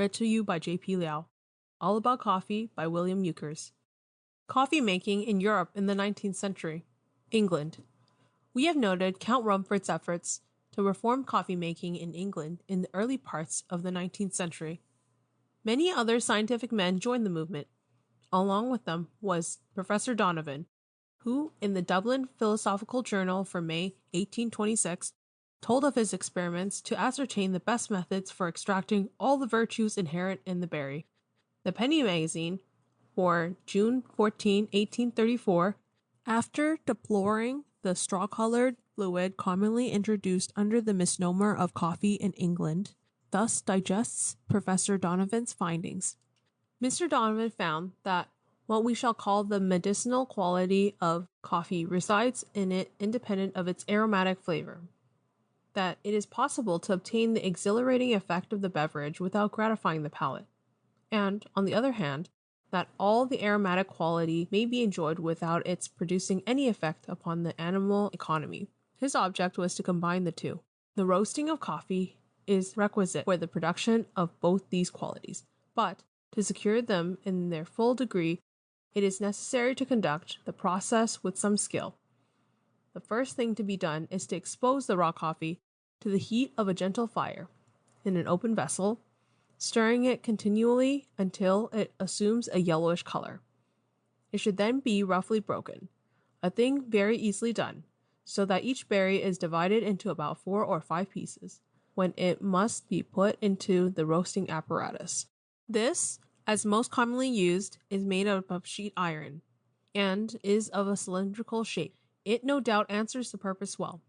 Read to you by J.P. Liao. All About Coffee by William Ukers. Coffee making in Europe in the 19th century. England. We have noted Count Rumford's efforts to reform coffee making in England in the early parts of the 19th century. Many other scientific men joined the movement. Along with them was Professor Donovan, who, in the Dublin Philosophical Journal for May 1826, told of his experiments to ascertain the best methods for extracting all the virtues inherent in the berry. The Penny Magazine, for June 14, 1834, after deploring the straw-colored fluid commonly introduced under the misnomer of coffee in England, thus digests Professor Donovan's findings. Mr. Donovan found that what we shall call the medicinal quality of coffee resides in it independent of its aromatic flavor, that it is possible to obtain the exhilarating effect of the beverage without gratifying the palate, and, on the other hand, that all the aromatic quality may be enjoyed without its producing any effect upon the animal economy. His object was to combine the two. The roasting of coffee is requisite for the production of both these qualities, but to secure them in their full degree, it is necessary to conduct the process with some skill. The first thing to be done is to expose the raw coffee to the heat of a gentle fire in an open vessel, stirring it continually until it assumes a yellowish color. It should then be roughly broken, a thing very easily done, so that each berry is divided into about 4 or 5 pieces, when it must be put into the roasting apparatus. This, as most commonly used, is made out of sheet iron, and is of a cylindrical shape. It no doubt answers the purpose well.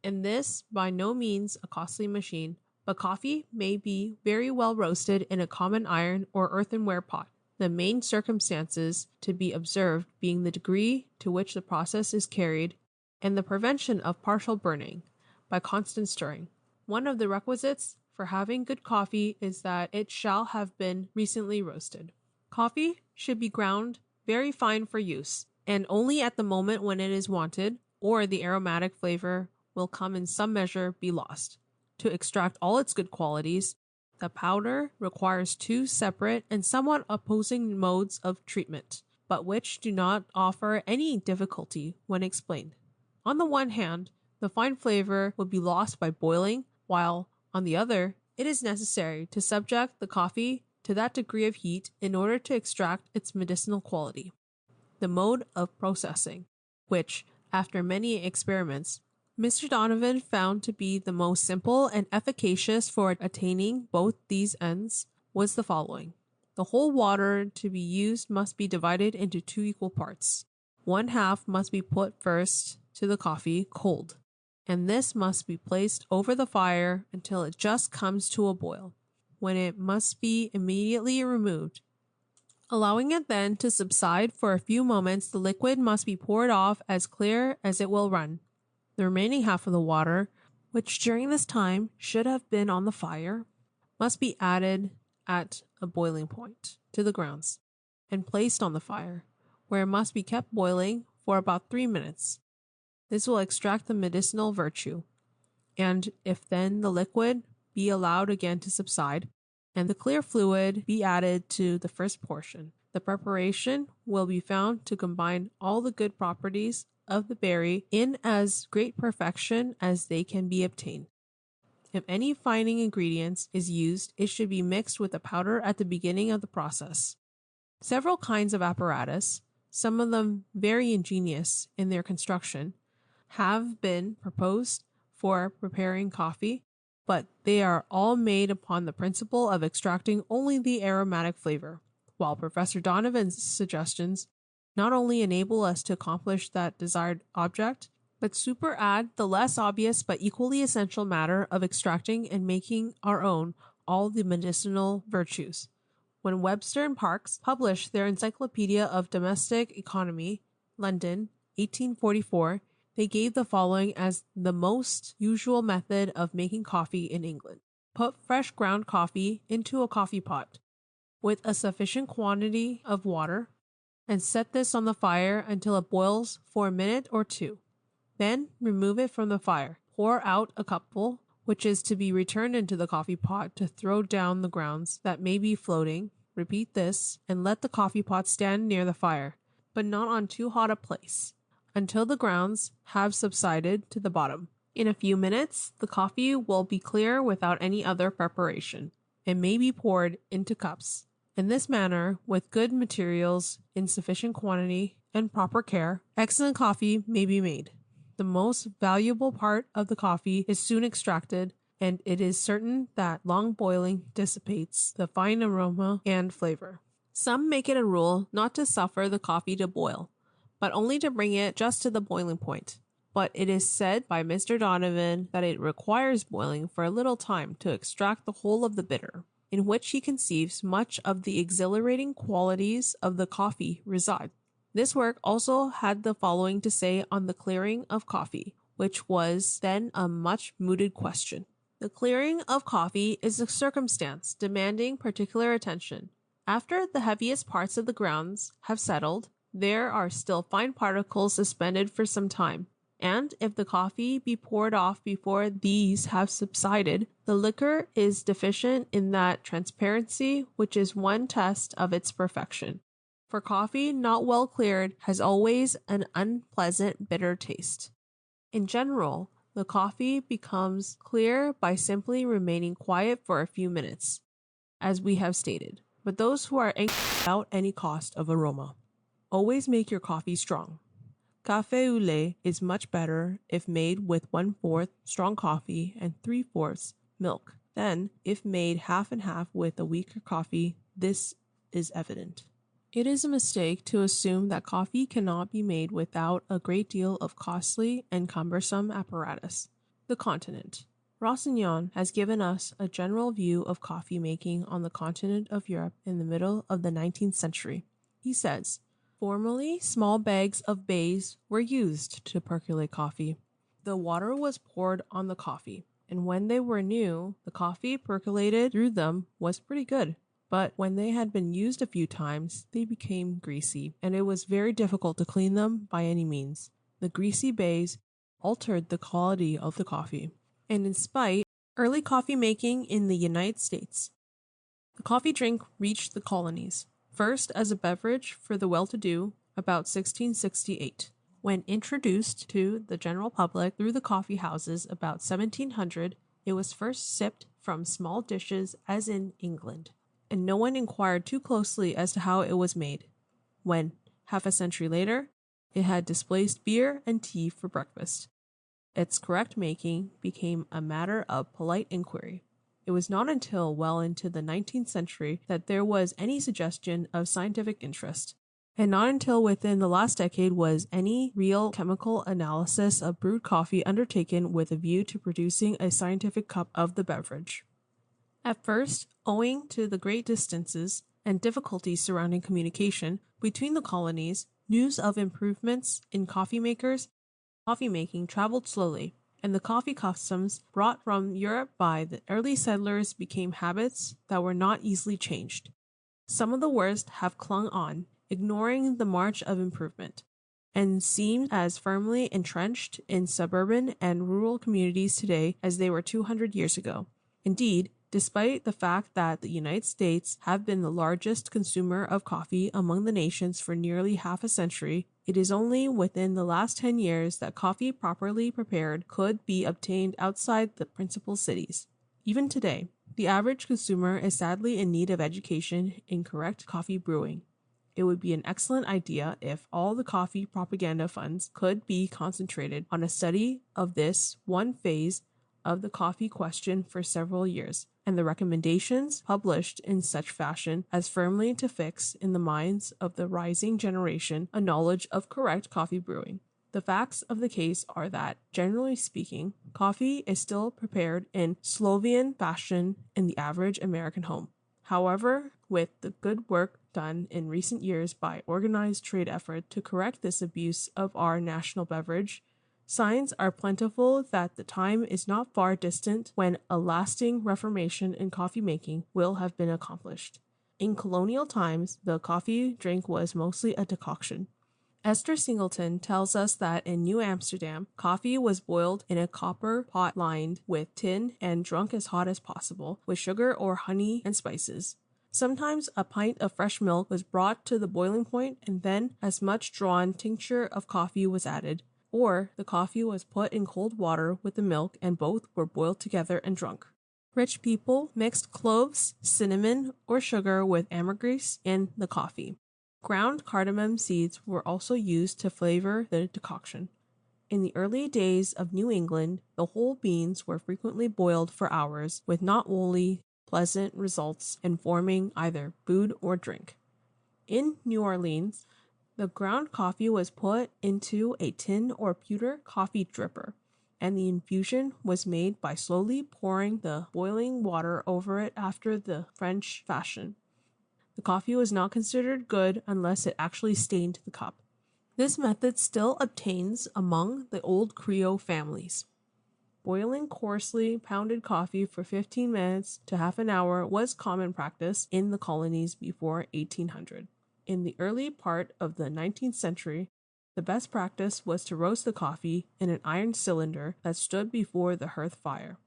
And this by no means a costly machine, but coffee may be very well roasted in a common iron or earthenware pot, the main circumstances to be observed being the degree to which the process is carried and the prevention of partial burning by constant stirring. One of the requisites for having good coffee is that it shall have been recently roasted. Coffee should be ground very fine for use, and only at the moment when it is wanted, or the aromatic flavor will come in some measure be lost. To extract all its good qualities, the powder requires 2 separate and somewhat opposing modes of treatment, but which do not offer any difficulty when explained. On the one hand, the fine flavor will be lost by boiling, while, on the other, it is necessary to subject the coffee to that degree of heat in order to extract its medicinal quality. The mode of processing, which, after many experiments, Mr. Donovan found to be the most simple and efficacious for attaining both these ends, was the following. The whole water to be used must be divided into 2 equal parts. 1/2 must be put first to the coffee cold, and this must be placed over the fire until it just comes to a boil, when it must be immediately removed. Allowing it then to subside for a few moments, the liquid must be poured off as clear as it will run. The remaining half of the water, which during this time should have been on the fire, must be added at a boiling point to the grounds and placed on the fire, where it must be kept boiling for about 3 minutes. This will extract the medicinal virtue, and if then the liquid be allowed again to subside, and the clear fluid be added to the first portion, the preparation will be found to combine all the good properties of the berry in as great perfection as they can be obtained. If any fining ingredients is used, it should be mixed with the powder at the beginning of the process. Several kinds of apparatus, some of them very ingenious in their construction, have been proposed for preparing coffee, but they are all made upon the principle of extracting only the aromatic flavor, while Professor Donovan's suggestions not only enable us to accomplish that desired object, but superadd the less obvious but equally essential matter of extracting and making our own all the medicinal virtues. When Webster and Parkes published their Encyclopedia of Domestic Economy, London, 1844, they gave the following as the most usual method of making coffee in England. Put fresh ground coffee into a coffee pot with a sufficient quantity of water, and set this on the fire until it boils for a minute or 2. Then remove it from the fire. Pour out a cupful which is to be returned into the coffee pot to throw down the grounds that may be floating. Repeat this and let the coffee pot stand near the fire, but not on too hot a place, until the grounds have subsided to the bottom. In a few minutes, the coffee will be clear without any other preparation. It may be poured into cups. In this manner, with good materials in sufficient quantity and proper care, excellent coffee may be made. The most valuable part of the coffee is soon extracted, and it is certain that long boiling dissipates the fine aroma and flavor. Some make it a rule not to suffer the coffee to boil, but only to bring it just to the boiling point. But it is said by Mr. Donovan that it requires boiling for a little time to extract the whole of the bitter, in which he conceives much of the exhilarating qualities of the coffee reside. This work also had the following to say on the clearing of coffee, which was then a much mooted question. The clearing of coffee is a circumstance demanding particular attention. After the heaviest parts of the grounds have settled, there are still fine particles suspended for some time, and if the coffee be poured off before these have subsided, the liquor is deficient in that transparency which is one test of its perfection. For coffee not well cleared has always an unpleasant bitter taste. In general, the coffee becomes clear by simply remaining quiet for a few minutes, as we have stated, but those who are anxious without any cost of aroma. Always make your coffee strong. Café au lait is much better if made with 1/4 strong coffee and 3/4 milk. Then, if made half and half with a weaker coffee, this is evident. It is a mistake to assume that coffee cannot be made without a great deal of costly and cumbersome apparatus. The continent. Rossignol has given us a general view of coffee making on the continent of Europe in the middle of the 19th century. He says, "Formerly, small bags of baize were used to percolate coffee. The water was poured on the coffee, and when they were new, the coffee percolated through them was pretty good. But when they had been used a few times, they became greasy, and it was very difficult to clean them by any means. The greasy baize altered the quality of the coffee." And in spite, early coffee making in the United States. The coffee drink reached the colonies, first as a beverage for the well-to-do about 1668. When introduced to the general public through the coffee houses about 1700, it was first sipped from small dishes as in England, and no one inquired too closely as to how it was made, when, half a century later, it had displaced beer and tea for breakfast. Its correct making became a matter of polite inquiry. It was not until well into the 19th century that there was any suggestion of scientific interest, and not until within the last decade was any real chemical analysis of brewed coffee undertaken with a view to producing a scientific cup of the beverage. At first, owing to the great distances and difficulties surrounding communication between the colonies, news of improvements in coffee making traveled slowly, and the coffee customs brought from Europe by the early settlers became habits that were not easily changed. Some of the worst have clung on, ignoring the march of improvement, and seem as firmly entrenched in suburban and rural communities today as they were 200 years ago. Indeed, despite the fact that the United States have been the largest consumer of coffee among the nations for nearly half a century, it is only within the last 10 years that coffee properly prepared could be obtained outside the principal cities. Even today, the average consumer is sadly in need of education in correct coffee brewing. It would be an excellent idea if all the coffee propaganda funds could be concentrated on a study of this one phase of the coffee question for several years, and the recommendations published in such fashion as firmly to fix in the minds of the rising generation a knowledge of correct coffee brewing. The facts of the case are that, generally speaking, coffee is still prepared in Slovenian fashion in the average American home. However, with the good work done in recent years by organized trade effort to correct this abuse of our national beverage, signs are plentiful that the time is not far distant when a lasting reformation in coffee making will have been accomplished. In colonial times, the coffee drink was mostly a decoction, Esther Singleton tells us that in New Amsterdam, coffee was boiled in a copper pot lined with tin and drunk as hot as possible with sugar or honey and spices. Sometimes a pint of fresh milk was brought to the boiling point and then as much drawn tincture of coffee was added, or the coffee was put in cold water with the milk and both were boiled together and drunk. Rich people mixed cloves, cinnamon, or sugar with ambergris in the coffee. Ground cardamom seeds were also used to flavor the decoction. In the early days of New England, the whole beans were frequently boiled for hours with not wholly pleasant results in forming either food or drink. In New Orleans, the ground coffee was put into a tin or pewter coffee dripper, and the infusion was made by slowly pouring the boiling water over it after the French fashion. The coffee was not considered good unless it actually stained the cup. This method still obtains among the old Creole families. Boiling coarsely pounded coffee for 15 minutes to half an hour was common practice in the colonies before 1800. In the early part of the 19th century, the best practice was to roast the coffee in an iron cylinder that stood before the hearth fire.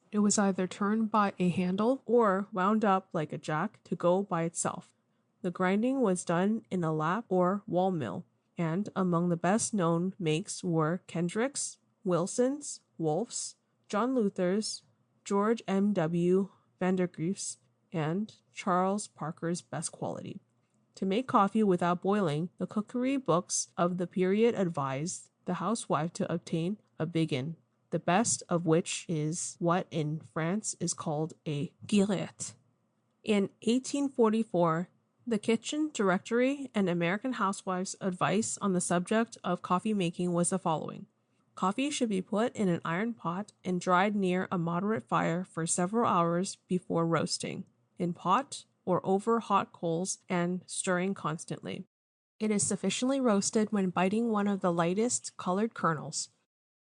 It was either turned by a handle or wound up like a jack to go by itself. The grinding was done in a lap or wall mill, and among the best known makes were Kendrick's, Wilson's, Wolf's, John Luther's, George M.W. Vandergrief's, and Charles Parker's best quality. To make coffee without boiling, the cookery books of the period advised the housewife to obtain a biggin, the best of which is what in France is called a guillet. In 1844, the Kitchen Directory and American Housewives' advice on the subject of coffee making was the following. Coffee should be put in an iron pot and dried near a moderate fire for several hours before roasting, in pot or over hot coals and stirring constantly. It is sufficiently roasted when biting one of the lightest colored kernels.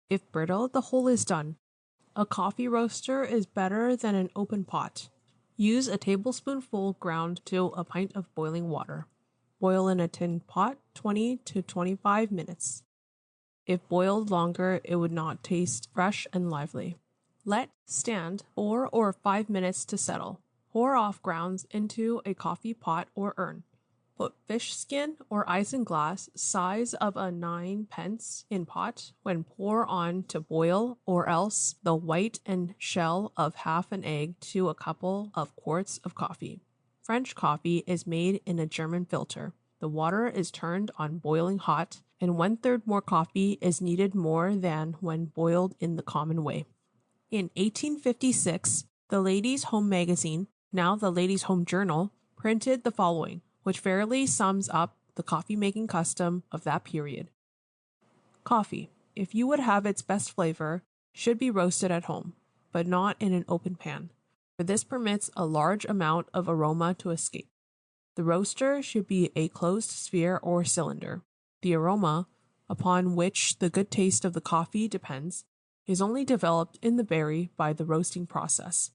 If brittle, the whole is done. A coffee roaster is better than an open pot. Use a tablespoonful ground to a pint of boiling water. Boil in a tin pot 20 to 25 minutes. If boiled longer, it would not taste fresh and lively. Let stand 4 or 5 minutes to settle. Pour off grounds into a coffee pot or urn. Put fish skin or isinglass size of a 9-pence in pot when pour on to boil, or else the white and shell of half an egg to a couple of quarts of coffee. French coffee is made in a German filter. The water is turned on boiling hot, and 1/3 more coffee is needed more than when boiled in the common way. In 1856, the Ladies' Home Magazine, now the Ladies' Home Journal, printed the following, which fairly sums up the coffee-making custom of that period. Coffee, if you would have its best flavor, should be roasted at home, but not in an open pan, for this permits a large amount of aroma to escape. The roaster should be a closed sphere or cylinder. The aroma, upon which the good taste of the coffee depends, is only developed in the berry by the roasting process,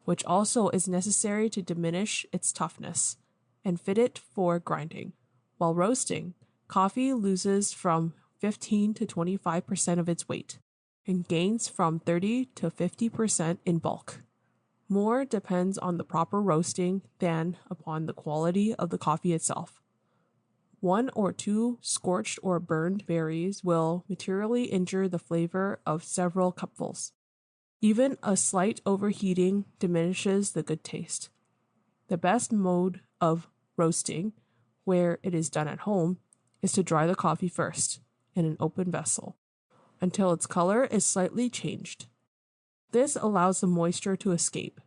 which also is necessary to diminish its toughness and fit it for grinding. While roasting, coffee loses from 15 to 25% of its weight and gains from 30 to 50% in bulk. More depends on the proper roasting than upon the quality of the coffee itself. 1 or 2 scorched or burned berries will materially injure the flavor of several cupfuls. Even a slight overheating diminishes the good taste. The best mode of roasting, where it is done at home, is to dry the coffee first in an open vessel until its color is slightly changed. This allows the moisture to escape.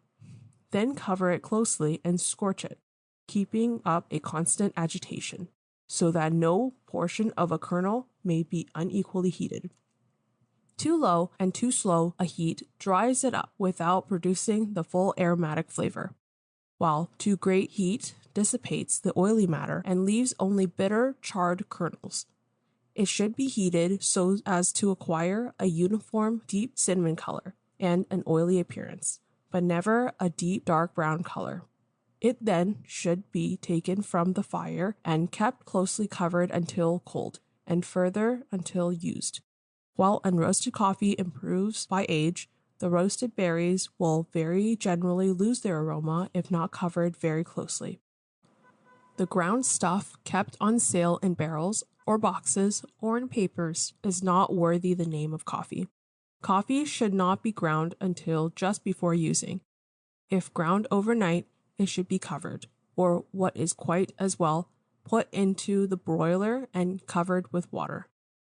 Then cover it closely and scorch it, keeping up a constant agitation, so that no portion of a kernel may be unequally heated. Too low and too slow a heat dries it up without producing the full aromatic flavor, while too great heat dissipates the oily matter and leaves only bitter, charred kernels. It should be heated so as to acquire a uniform deep cinnamon color and an oily appearance, but never a deep dark brown color. It then should be taken from the fire and kept closely covered until cold, and further until used. While unroasted coffee improves by age, the roasted berries will very generally lose their aroma if not covered very closely. The ground stuff kept on sale in barrels or boxes or in papers is not worthy the name of coffee. Coffee should not be ground until just before using. If ground overnight, it should be covered, or what is quite as well, put into the broiler and covered with water.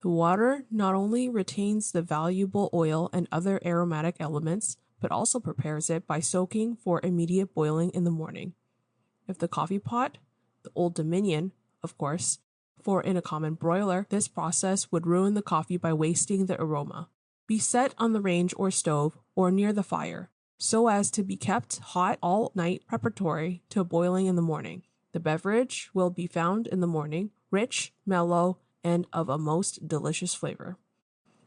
The water not only retains the valuable oil and other aromatic elements, but also prepares it by soaking for immediate boiling in the morning. If the coffee pot, the Old Dominion, of course, for in a common broiler, this process would ruin the coffee by wasting the aroma. Be set on the range or stove or near the fire, so as to be kept hot all night preparatory to boiling in the morning. The beverage will be found in the morning, rich, mellow, and of a most delicious flavor.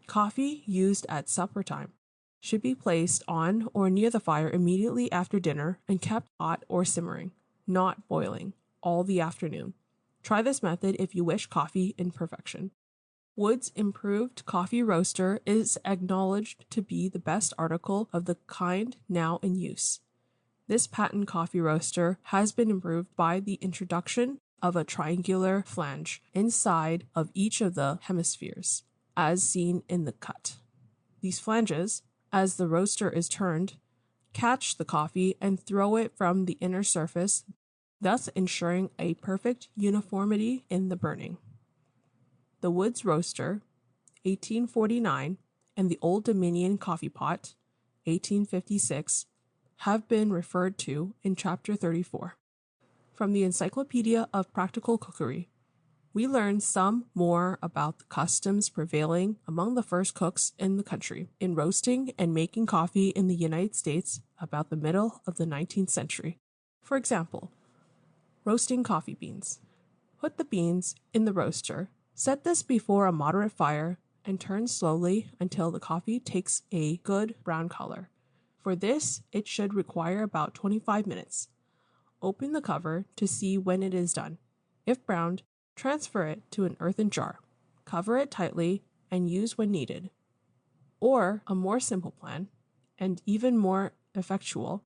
Coffee used at supper time should be placed on or near the fire immediately after dinner and kept hot or simmering, not boiling, all the afternoon. Try this method if you wish coffee in perfection. Wood's improved coffee roaster is acknowledged to be the best article of the kind now in use. This patent coffee roaster has been improved by the introduction of a triangular flange inside of each of the hemispheres, as seen in the cut. These flanges, as the roaster is turned, catch the coffee and throw it from the inner surface, thus ensuring a perfect uniformity in the burning. The Wood's roaster, 1849, and the Old Dominion coffee pot, 1856, have been referred to in Chapter 34. From the Encyclopedia of Practical Cookery, we learn some more about the customs prevailing among the first cooks in the country in roasting and making coffee in the United States about the middle of the 19th century. For example, roasting coffee beans. Put the beans in the roaster. Set this before a moderate fire and turn slowly until the coffee takes a good brown color. For this, it should require about 25 minutes. Open the cover to see when it is done. If browned, transfer it to an earthen jar. Cover it tightly and use when needed. Or a more simple plan, and even more effectual,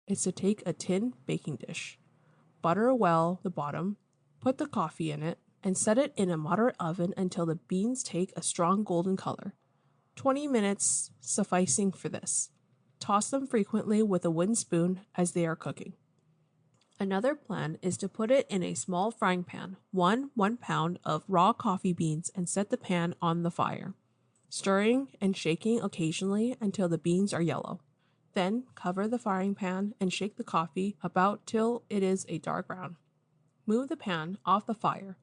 is to take a tin baking dish. Butter well the bottom, put the coffee in it, and set it in a moderate oven until the beans take a strong golden color. 20 minutes sufficing for this. Toss them frequently with a wooden spoon as they are cooking. Another plan is to put it in a small frying pan, 1 pound of raw coffee beans, and set the pan on the fire, stirring and shaking occasionally until the beans are yellow. Then cover the frying pan and shake the coffee about till it is a dark brown. Move the pan off the fire.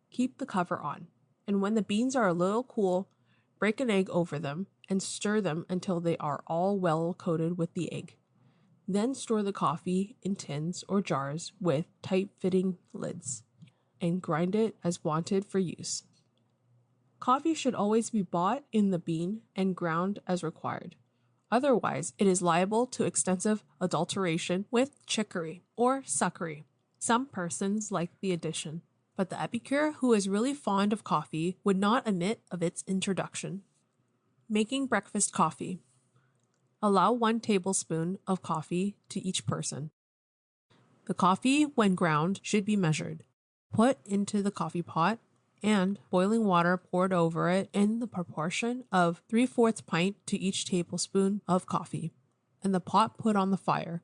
Keep the cover on, and when the beans are a little cool, break an egg over them and stir them until they are all well coated with the egg. Then store the coffee in tins or jars with tight-fitting lids, and grind it as wanted for use. Coffee should always be bought in the bean and ground as required. Otherwise, it is liable to extensive adulteration with chicory or suckery. Some persons like the addition, but the epicure who is really fond of coffee would not admit of its introduction. Making breakfast coffee. Allow 1 tablespoon of coffee to each person. The coffee, when ground, should be measured. Put into the coffee pot and boiling water poured over it in the proportion of 3/4 pint to each tablespoon of coffee, and the pot put on the fire.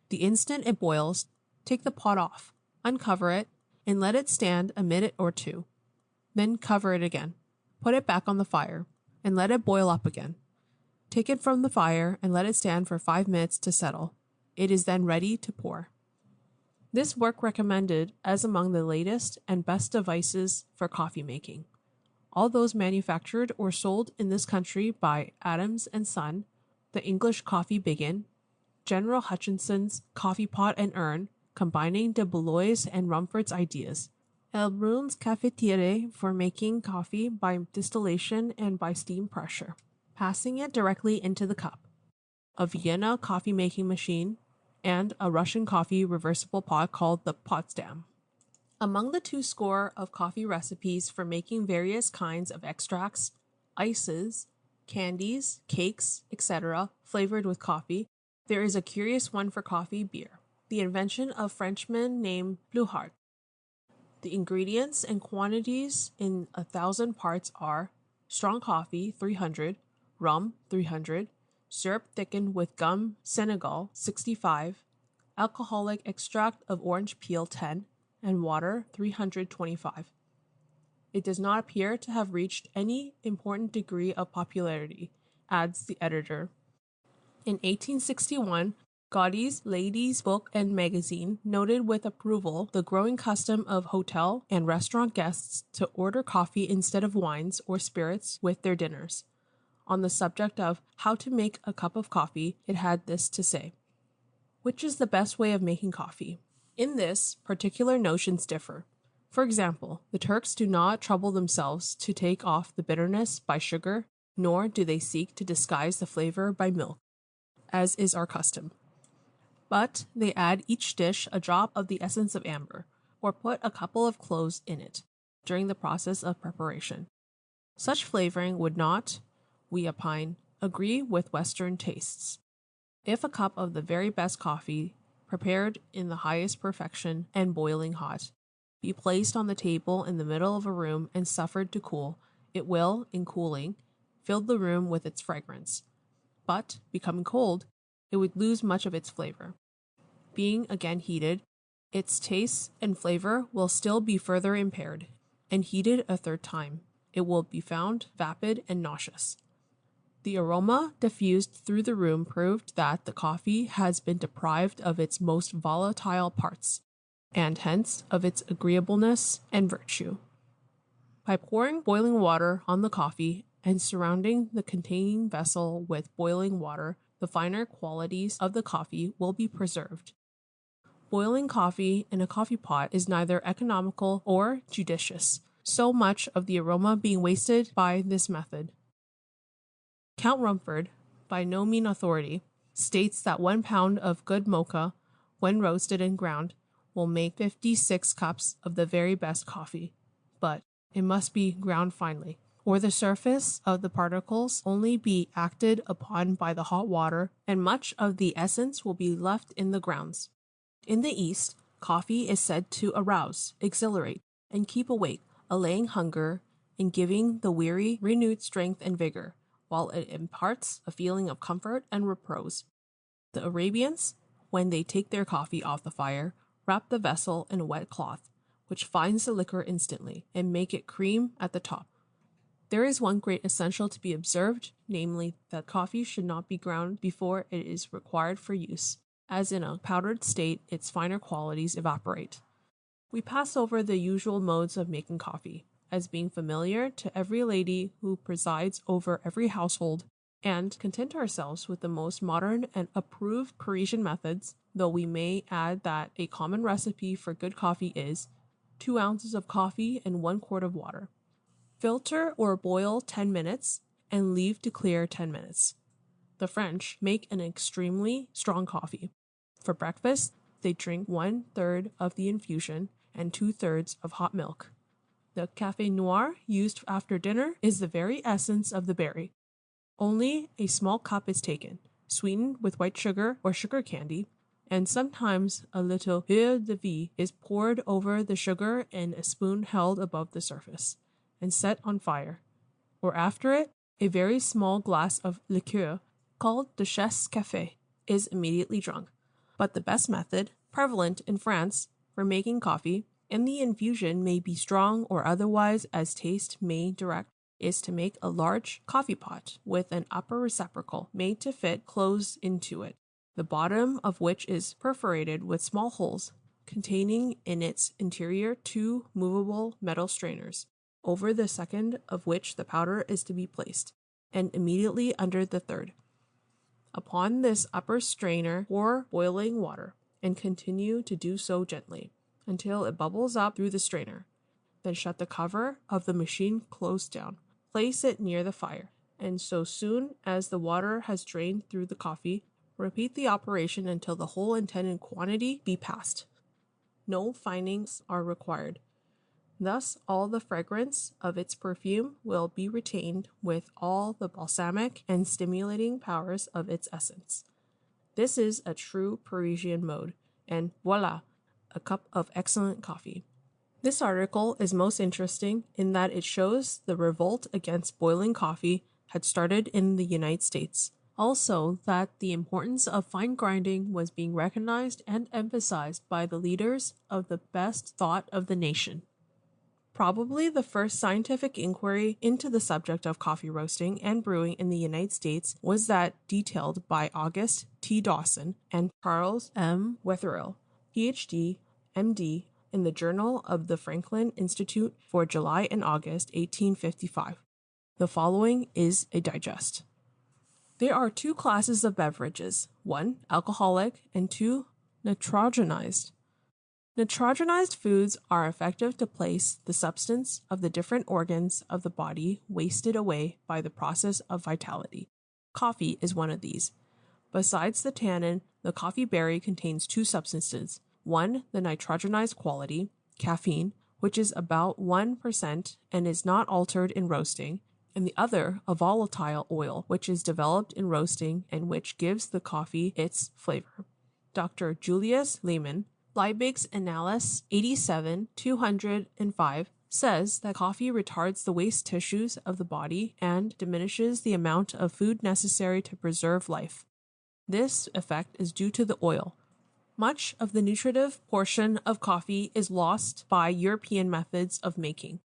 The instant it boils, take the pot off, uncover it, and let it stand a minute or two. Then cover it again. Put it back on the fire, and let it boil up again. Take it from the fire and let it stand for 5 minutes to settle. It is then ready to pour. This work recommended as among the latest and best devices for coffee making. All those manufactured or sold in this country by Adams and Son, the English coffee biggin, General Hutchinson's coffee pot and urn, combining de Belois and Rumford's ideas. Elbrun's cafetiere for making coffee by distillation and by steam pressure, passing it directly into the cup. A Vienna coffee making machine, and a Russian coffee reversible pot called the Potsdam. Among the 2 score of coffee recipes for making various kinds of extracts, ices, candies, cakes, etc., flavored with coffee, there is a curious one for coffee beer, the invention of a Frenchman named Bluhart. The ingredients and quantities in 1,000 parts are strong coffee 300, rum 300, syrup thickened with gum Senegal 65, alcoholic extract of orange peel 10, and water 325. It does not appear to have reached any important degree of popularity, adds the editor. In 1861, Godey's Ladies' Book and Magazine noted with approval the growing custom of hotel and restaurant guests to order coffee instead of wines or spirits with their dinners. On the subject of how to make a cup of coffee, it had this to say: which is the best way of making coffee? In this, particular notions differ. For example, the Turks do not trouble themselves to take off the bitterness by sugar, nor do they seek to disguise the flavor by milk, as is our custom. But they add each dish a drop of the essence of amber, or put a couple of cloves in it, during the process of preparation. Such flavoring would not, we opine, agree with Western tastes. If a cup of the very best coffee, prepared in the highest perfection and boiling hot, be placed on the table in the middle of a room and suffered to cool, it will, in cooling, fill the room with its fragrance. But, becoming cold, it would lose much of its flavor. Being again heated, its taste and flavor will still be further impaired, and heated a third time, it will be found vapid and nauseous. The aroma diffused through the room proved that the coffee has been deprived of its most volatile parts, and hence of its agreeableness and virtue. By pouring boiling water on the coffee and surrounding the containing vessel with boiling water, the finer qualities of the coffee will be preserved. Boiling coffee in a coffee pot is neither economical or judicious, so much of the aroma being wasted by this method. Count Rumford, by no mean authority, states that 1 pound of good mocha, when roasted and ground, will make 56 cups of the very best coffee, but it must be ground finely, or the surface of the particles only be acted upon by the hot water, and much of the essence will be left in the grounds. In the East, coffee is said to arouse, exhilarate, and keep awake, allaying hunger, and giving the weary renewed strength and vigor, while it imparts a feeling of comfort and repose. The Arabians, when they take their coffee off the fire, wrap the vessel in a wet cloth, which finds the liquor instantly, and make it cream at the top. There is one great essential to be observed, namely, that coffee should not be ground before it is required for use, as in a powdered state its finer qualities evaporate. We pass over the usual modes of making coffee, as being familiar to every lady who presides over every household, and content ourselves with the most modern and approved Parisian methods, though we may add that a common recipe for good coffee is 2 ounces of coffee and 1 quart of water. Filter or boil 10 minutes and leave to clear 10 minutes. The French make an extremely strong coffee. For breakfast, they drink 1/3 of the infusion and 2/3 of hot milk. The café noir used after dinner is the very essence of the berry. Only a small cup is taken, sweetened with white sugar or sugar candy, and sometimes a little eau de vie is poured over the sugar in a spoon held above the surface, and set on fire. Or after it, a very small glass of liqueur, called the chasse café, is immediately drunk. But the best method, prevalent in France, for making coffee, and the infusion may be strong or otherwise as taste may direct, is to make a large coffee pot with an upper receptacle made to fit close into it, the bottom of which is perforated with small holes, containing in its interior 2 movable metal strainers, over the second of which the powder is to be placed, and immediately under the third. Upon this upper strainer pour boiling water, and continue to do so gently, until it bubbles up through the strainer. Then shut the cover of the machine close down. Place it near the fire, and so soon as the water has drained through the coffee, repeat the operation until the whole intended quantity be passed. no findings are required. Thus, all the fragrance of its perfume will be retained with all the balsamic and stimulating powers of its essence. This is a true Parisian mode, and voila, a cup of excellent coffee. This article is most interesting in that it shows the revolt against boiling coffee had started in the United States. Also, that the importance of fine grinding was being recognized and emphasized by the leaders of the best thought of the nation. Probably the first scientific inquiry into the subject of coffee roasting and brewing in the United States was that detailed by August T. Dawson and Charles M. Wetherill, Ph.D., M.D., in the Journal of the Franklin Institute for July and August 1855. The following is a digest. There are two classes of beverages, one alcoholic and two nitrogenized. Nitrogenized foods are effective to place the substance of the different organs of the body wasted away by the process of vitality. Coffee is one of these. Besides the tannin, the coffee berry contains two substances. One, the nitrogenized quality, caffeine, which is about 1% and is not altered in roasting, and the other, a volatile oil, which is developed in roasting and which gives the coffee its flavor. Dr. Julius Lehmann, Liebig's Annales 87-205, says that coffee retards the waste tissues of the body and diminishes the amount of food necessary to preserve life. This effect is due to the oil. Much of the nutritive portion of coffee is lost by European methods of making.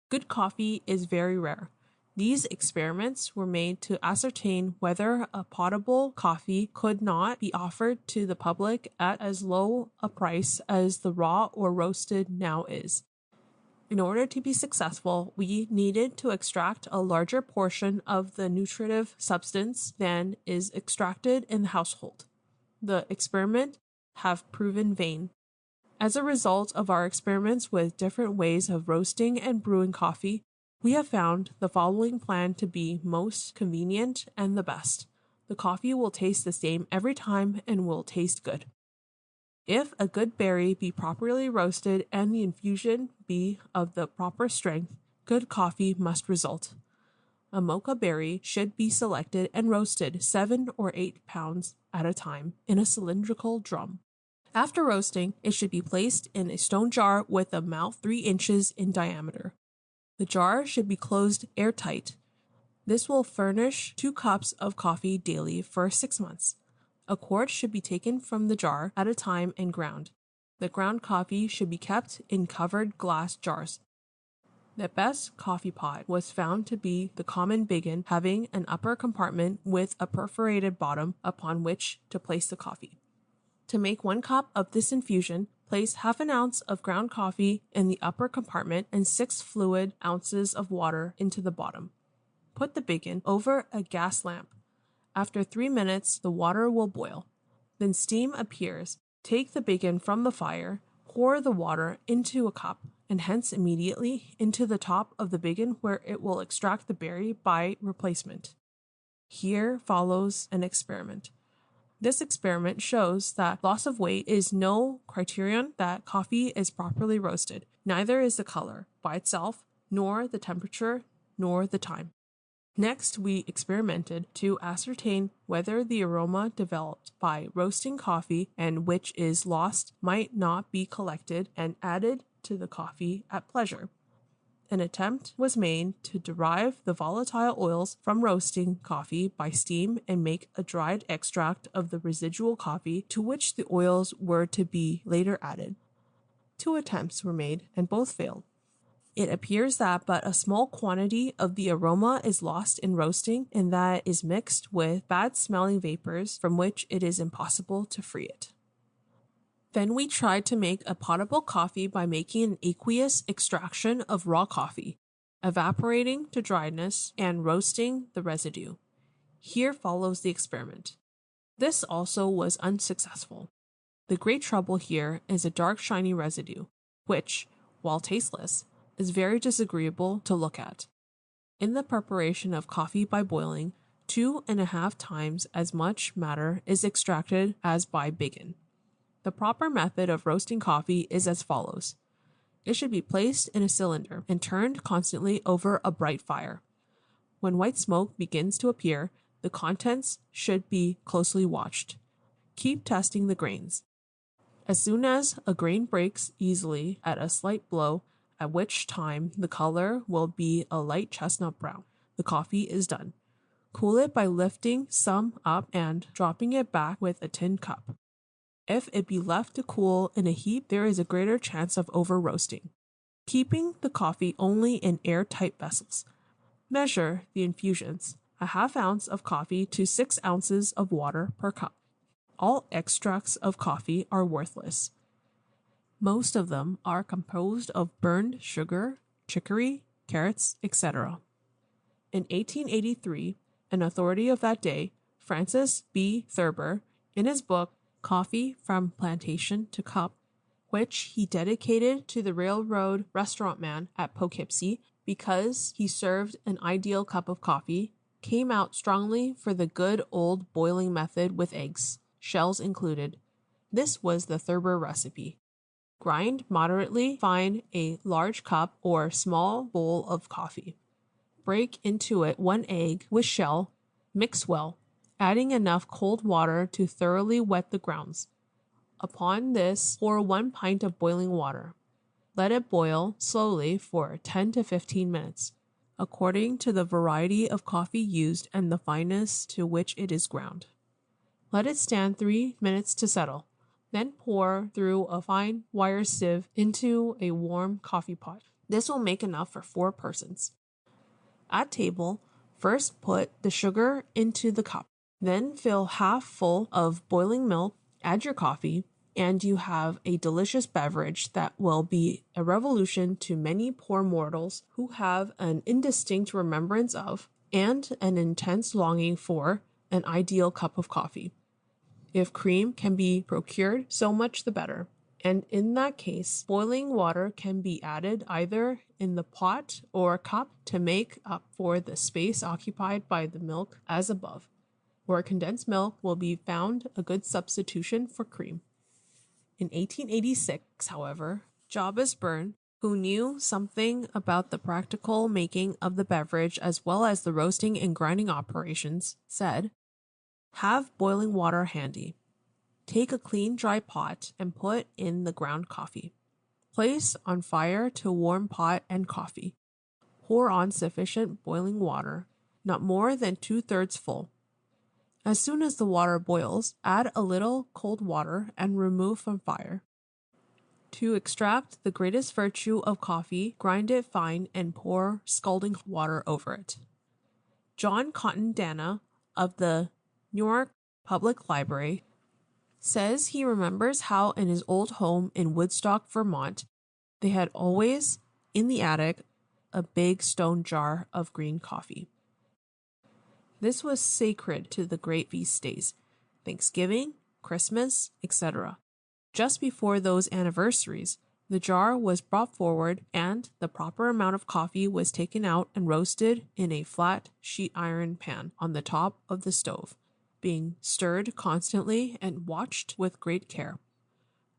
Good coffee is very rare. These experiments were made to ascertain whether a potable coffee could not be offered to the public at as low a price as the raw or roasted now is. In order to be successful, we needed to extract a larger portion of the nutritive substance than is extracted in the household. The experiment have proven vain. As a result of our experiments with different ways of roasting and brewing coffee, we have found the following plan to be most convenient and the best. The coffee will taste the same every time and will taste good. If a good berry be properly roasted and the infusion be of the proper strength, good coffee must result. A mocha berry should be selected and roasted 7 or 8 pounds at a time in a cylindrical drum. After roasting, it should be placed in a stone jar with a mouth 3 inches in diameter. The jar should be closed airtight. This will furnish 2 cups of coffee daily for 6 months. A quart should be taken from the jar at a time and ground. The ground coffee should be kept in covered glass jars. The best coffee pot was found to be the common biggin, having an upper compartment with a perforated bottom upon which to place the coffee. To make 1 cup of this infusion, place half an ounce of ground coffee in the upper compartment and 6 fluid ounces of water into the bottom. Put the biggin over a gas lamp. After 3 minutes, the water will boil. Then steam appears. Take the biggin from the fire, pour the water into a cup, and hence immediately into the top of the biggin where it will extract the berry by replacement. Here follows an experiment. This experiment shows that loss of weight is no criterion that coffee is properly roasted. Neither is the color by itself, nor the temperature, nor the time. Next, we experimented to ascertain whether the aroma developed by roasting coffee and which is lost might not be collected and added to the coffee at pleasure. An attempt was made to derive the volatile oils from roasting coffee by steam and make a dried extract of the residual coffee to which the oils were to be later added. 2 attempts were made and both failed. It appears that but a small quantity of the aroma is lost in roasting and that is mixed with bad-smelling vapors from which it is impossible to free it. Then we tried to make a potable coffee by making an aqueous extraction of raw coffee, evaporating to dryness, and roasting the residue. Here follows the experiment. This also was unsuccessful. The great trouble here is a dark shiny residue, which, while tasteless, is very disagreeable to look at. In the preparation of coffee by boiling, 2.5 times as much matter is extracted as by biggin. The proper method of roasting coffee is as follows. It should be placed in a cylinder and turned constantly over a bright fire. When white smoke begins to appear, the contents should be closely watched. Keep testing the grains. As soon as a grain breaks easily at a slight blow, at which time the color will be a light chestnut brown, the coffee is done. Cool it by lifting some up and dropping it back with a tin cup. If it be left to cool in a heap, there is a greater chance of over-roasting. Keeping the coffee only in airtight vessels. Measure the infusions, a half ounce of coffee to 6 ounces of water per cup. All extracts of coffee are worthless. Most of them are composed of burned sugar, chicory, carrots, etc. In 1883, an authority of that day, Francis B. Thurber, in his book Coffee from Plantation to Cup, which he dedicated to the railroad restaurant man at Poughkeepsie because he served an ideal cup of coffee, came out strongly for the good old boiling method with eggs, shells included. This was the Thurber recipe. Grind moderately fine a large cup or small bowl of coffee. Break into it 1 egg with shell, mix well, adding enough cold water to thoroughly wet the grounds. Upon this, pour 1 pint of boiling water. Let it boil slowly for 10 to 15 minutes, according to the variety of coffee used and the fineness to which it is ground. Let it stand 3 minutes to settle. Then pour through a fine wire sieve into a warm coffee pot. This will make enough for 4 persons. At table, first put the sugar into the cup. Then fill half full of boiling milk, add your coffee, and you have a delicious beverage that will be a revolution to many poor mortals who have an indistinct remembrance of and an intense longing for an ideal cup of coffee. If cream can be procured, so much the better. And in that case, boiling water can be added either in the pot or cup to make up for the space occupied by the milk as above, where condensed milk will be found a good substitution for cream. In 1886, however, Jabez Burn, who knew something about the practical making of the beverage as well as the roasting and grinding operations, said, "Have boiling water handy. Take a clean dry pot and put in the ground coffee. Place on fire to warm pot and coffee. Pour on sufficient boiling water, not more than 2/3 full. As soon as the water boils, add a little cold water and remove from fire. To extract the greatest virtue of coffee, grind it fine and pour scalding water over it." John Cotton Dana of the Newark Public Library says he remembers how in his old home in Woodstock, Vermont, they had always, in the attic, a big stone jar of green coffee. This was sacred to the great feast days, Thanksgiving, Christmas, etc. Just before those anniversaries, the jar was brought forward and the proper amount of coffee was taken out and roasted in a flat sheet iron pan on the top of the stove, being stirred constantly and watched with great care,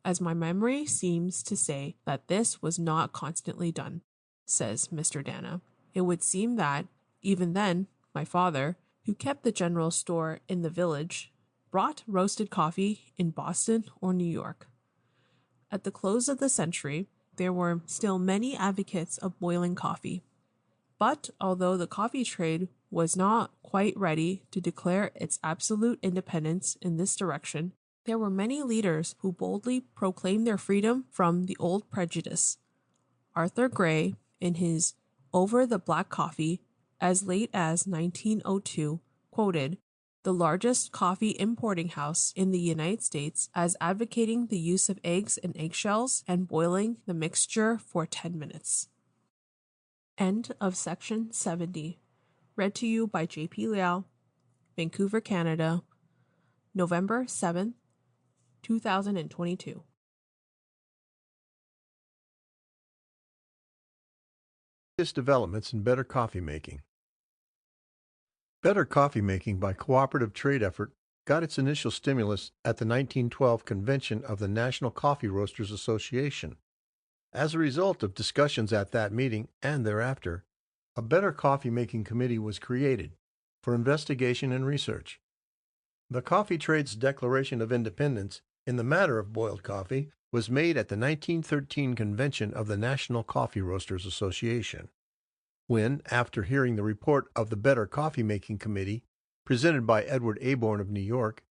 as my memory seems to say that this was not constantly done, says Mr. Dana. It would seem that, even then, my father, who kept the general store in the village, brought roasted coffee in Boston or New York. At the close of the century, there were still many advocates of boiling coffee. But although the coffee trade was not quite ready to declare its absolute independence in this direction, there were many leaders who boldly proclaimed their freedom from the old prejudice. Arthur Gray, in his Over the Black Coffee, as late as 1902, quoted the largest coffee importing house in the United States as advocating the use of eggs and eggshells and boiling the mixture for 10 minutes. End of section 70. Read to you by J.P. Liao, Vancouver, Canada, November 7th, 2022. Developments in better coffee making. Better coffee making by cooperative trade effort got its initial stimulus at the 1912 convention of the National Coffee Roasters Association. As a result of discussions at that meeting and thereafter, a better coffee-making committee was created for investigation and research. The Coffee Trade's Declaration of Independence in the matter of boiled coffee was made at the 1913 convention of the National Coffee Roasters Association, when, after hearing the report of the Better Coffee Making Committee, presented by Edward Aborn of New York,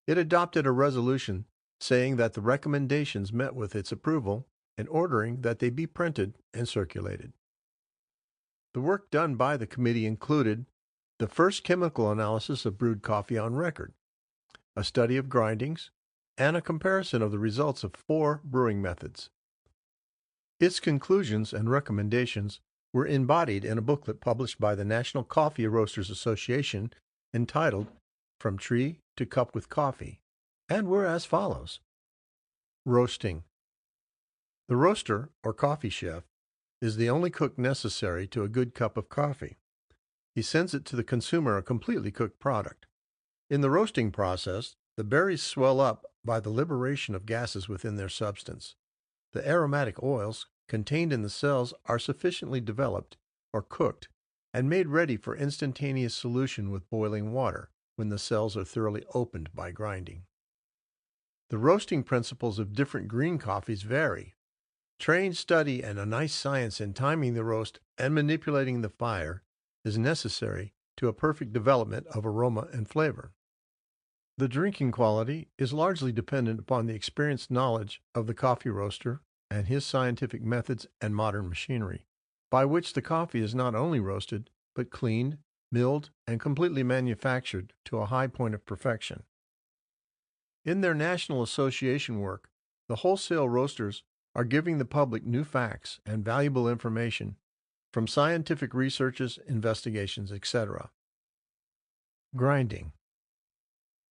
it adopted a resolution saying that the recommendations met with its approval and ordering that they be printed and circulated. The work done by the committee included the first chemical analysis of brewed coffee on record, a study of grindings, and a comparison of the results of 4 brewing methods. Its conclusions and recommendations were embodied in a booklet published by the National Coffee Roasters Association entitled From Tree to Cup with Coffee, and were as follows. Roasting. The roaster, or coffee chef, is the only cook necessary to a good cup of coffee. He sends it to the consumer a completely cooked product. In the roasting process, the berries swell up by the liberation of gases within their substance. The aromatic oils contained in the cells are sufficiently developed or cooked and made ready for instantaneous solution with boiling water when the cells are thoroughly opened by grinding. The roasting principles of different green coffees vary. Trained study and a nice science in timing the roast and manipulating the fire is necessary to a perfect development of aroma and flavor. The drinking quality is largely dependent upon the experienced knowledge of the coffee roaster and his scientific methods and modern machinery, by which the coffee is not only roasted, but cleaned, milled, and completely manufactured to a high point of perfection. In their national association work, the wholesale roasters are giving the public new facts and valuable information from scientific researches, investigations, etc. Grinding.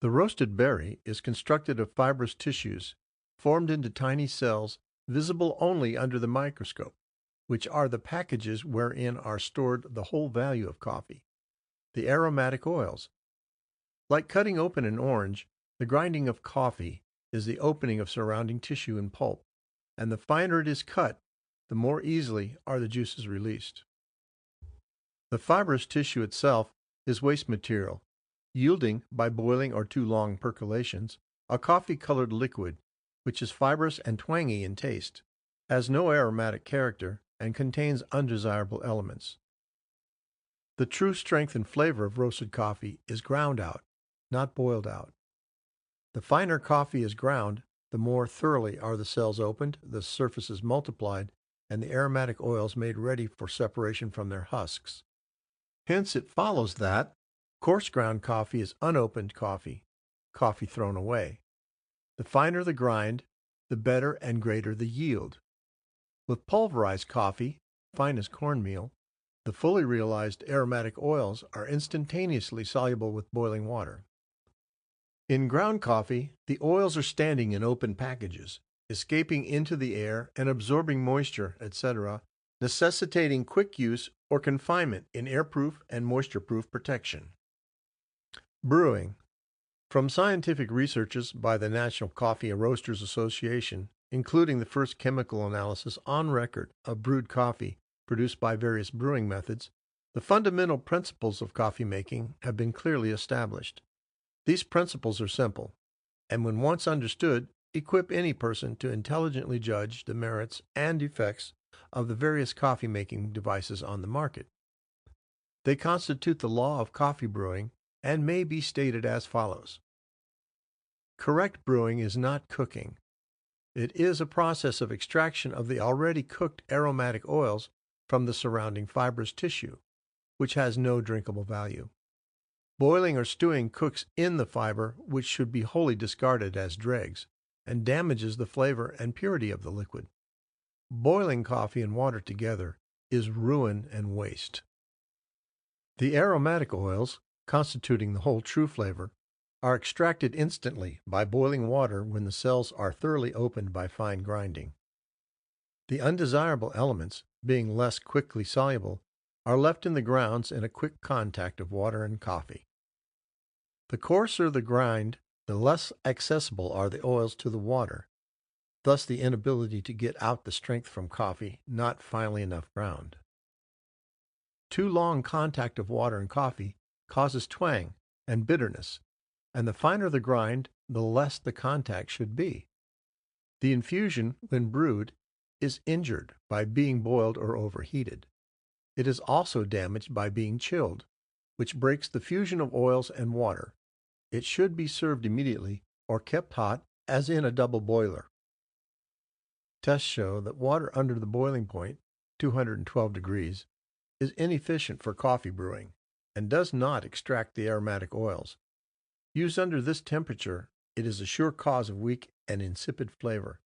The roasted berry is constructed of fibrous tissues formed into tiny cells visible only under the microscope, which are the packages wherein are stored the whole value of coffee, the aromatic oils. Like cutting open an orange, the grinding of coffee is the opening of surrounding tissue and pulp, and the finer it is cut, the more easily are the juices released. The fibrous tissue itself is waste material, yielding, by boiling or too long percolations, a coffee-colored liquid, which is fibrous and twangy in taste, has no aromatic character, and contains undesirable elements. The true strength and flavor of roasted coffee is ground out, not boiled out. The finer coffee is ground, the more thoroughly are the cells opened, the surfaces multiplied, and the aromatic oils made ready for separation from their husks. Hence it follows that coarse ground coffee is unopened coffee, coffee thrown away. The finer the grind, the better and greater the yield. With pulverized coffee, fine as cornmeal, the fully realized aromatic oils are instantaneously soluble with boiling water. In ground coffee, the oils are standing in open packages, escaping into the air and absorbing moisture, etc., necessitating quick use or confinement in airproof and moisture-proof protection. Brewing. From scientific researches by the National Coffee Roasters Association, including the first chemical analysis on record of brewed coffee produced by various brewing methods, the fundamental principles of coffee making have been clearly established. These principles are simple, and when once understood, equip any person to intelligently judge the merits and defects of the various coffee-making devices on the market. They constitute the law of coffee brewing and may be stated as follows. Correct brewing is not cooking. It is a process of extraction of the already cooked aromatic oils from the surrounding fibrous tissue, which has no drinkable value. Boiling or stewing cooks in the fiber, which should be wholly discarded as dregs, and damages the flavor and purity of the liquid. Boiling coffee and water together is ruin and waste. The aromatic oils, constituting the whole true flavor, are extracted instantly by boiling water when the cells are thoroughly opened by fine grinding. The undesirable elements, being less quickly soluble, are left in the grounds in a quick contact of water and coffee. The coarser the grind, the less accessible are the oils to the water, thus the inability to get out the strength from coffee not finely enough ground. Too long contact of water and coffee causes twang and bitterness, and the finer the grind, the less the contact should be. The infusion, when brewed, is injured by being boiled or overheated. It is also damaged by being chilled, which breaks the fusion of oils and water. It should be served immediately or kept hot, as in a double boiler. Tests show that water under the boiling point, 212 degrees, is inefficient for coffee brewing and does not extract the aromatic oils. Used under this temperature, it is a sure cause of weak and insipid flavor.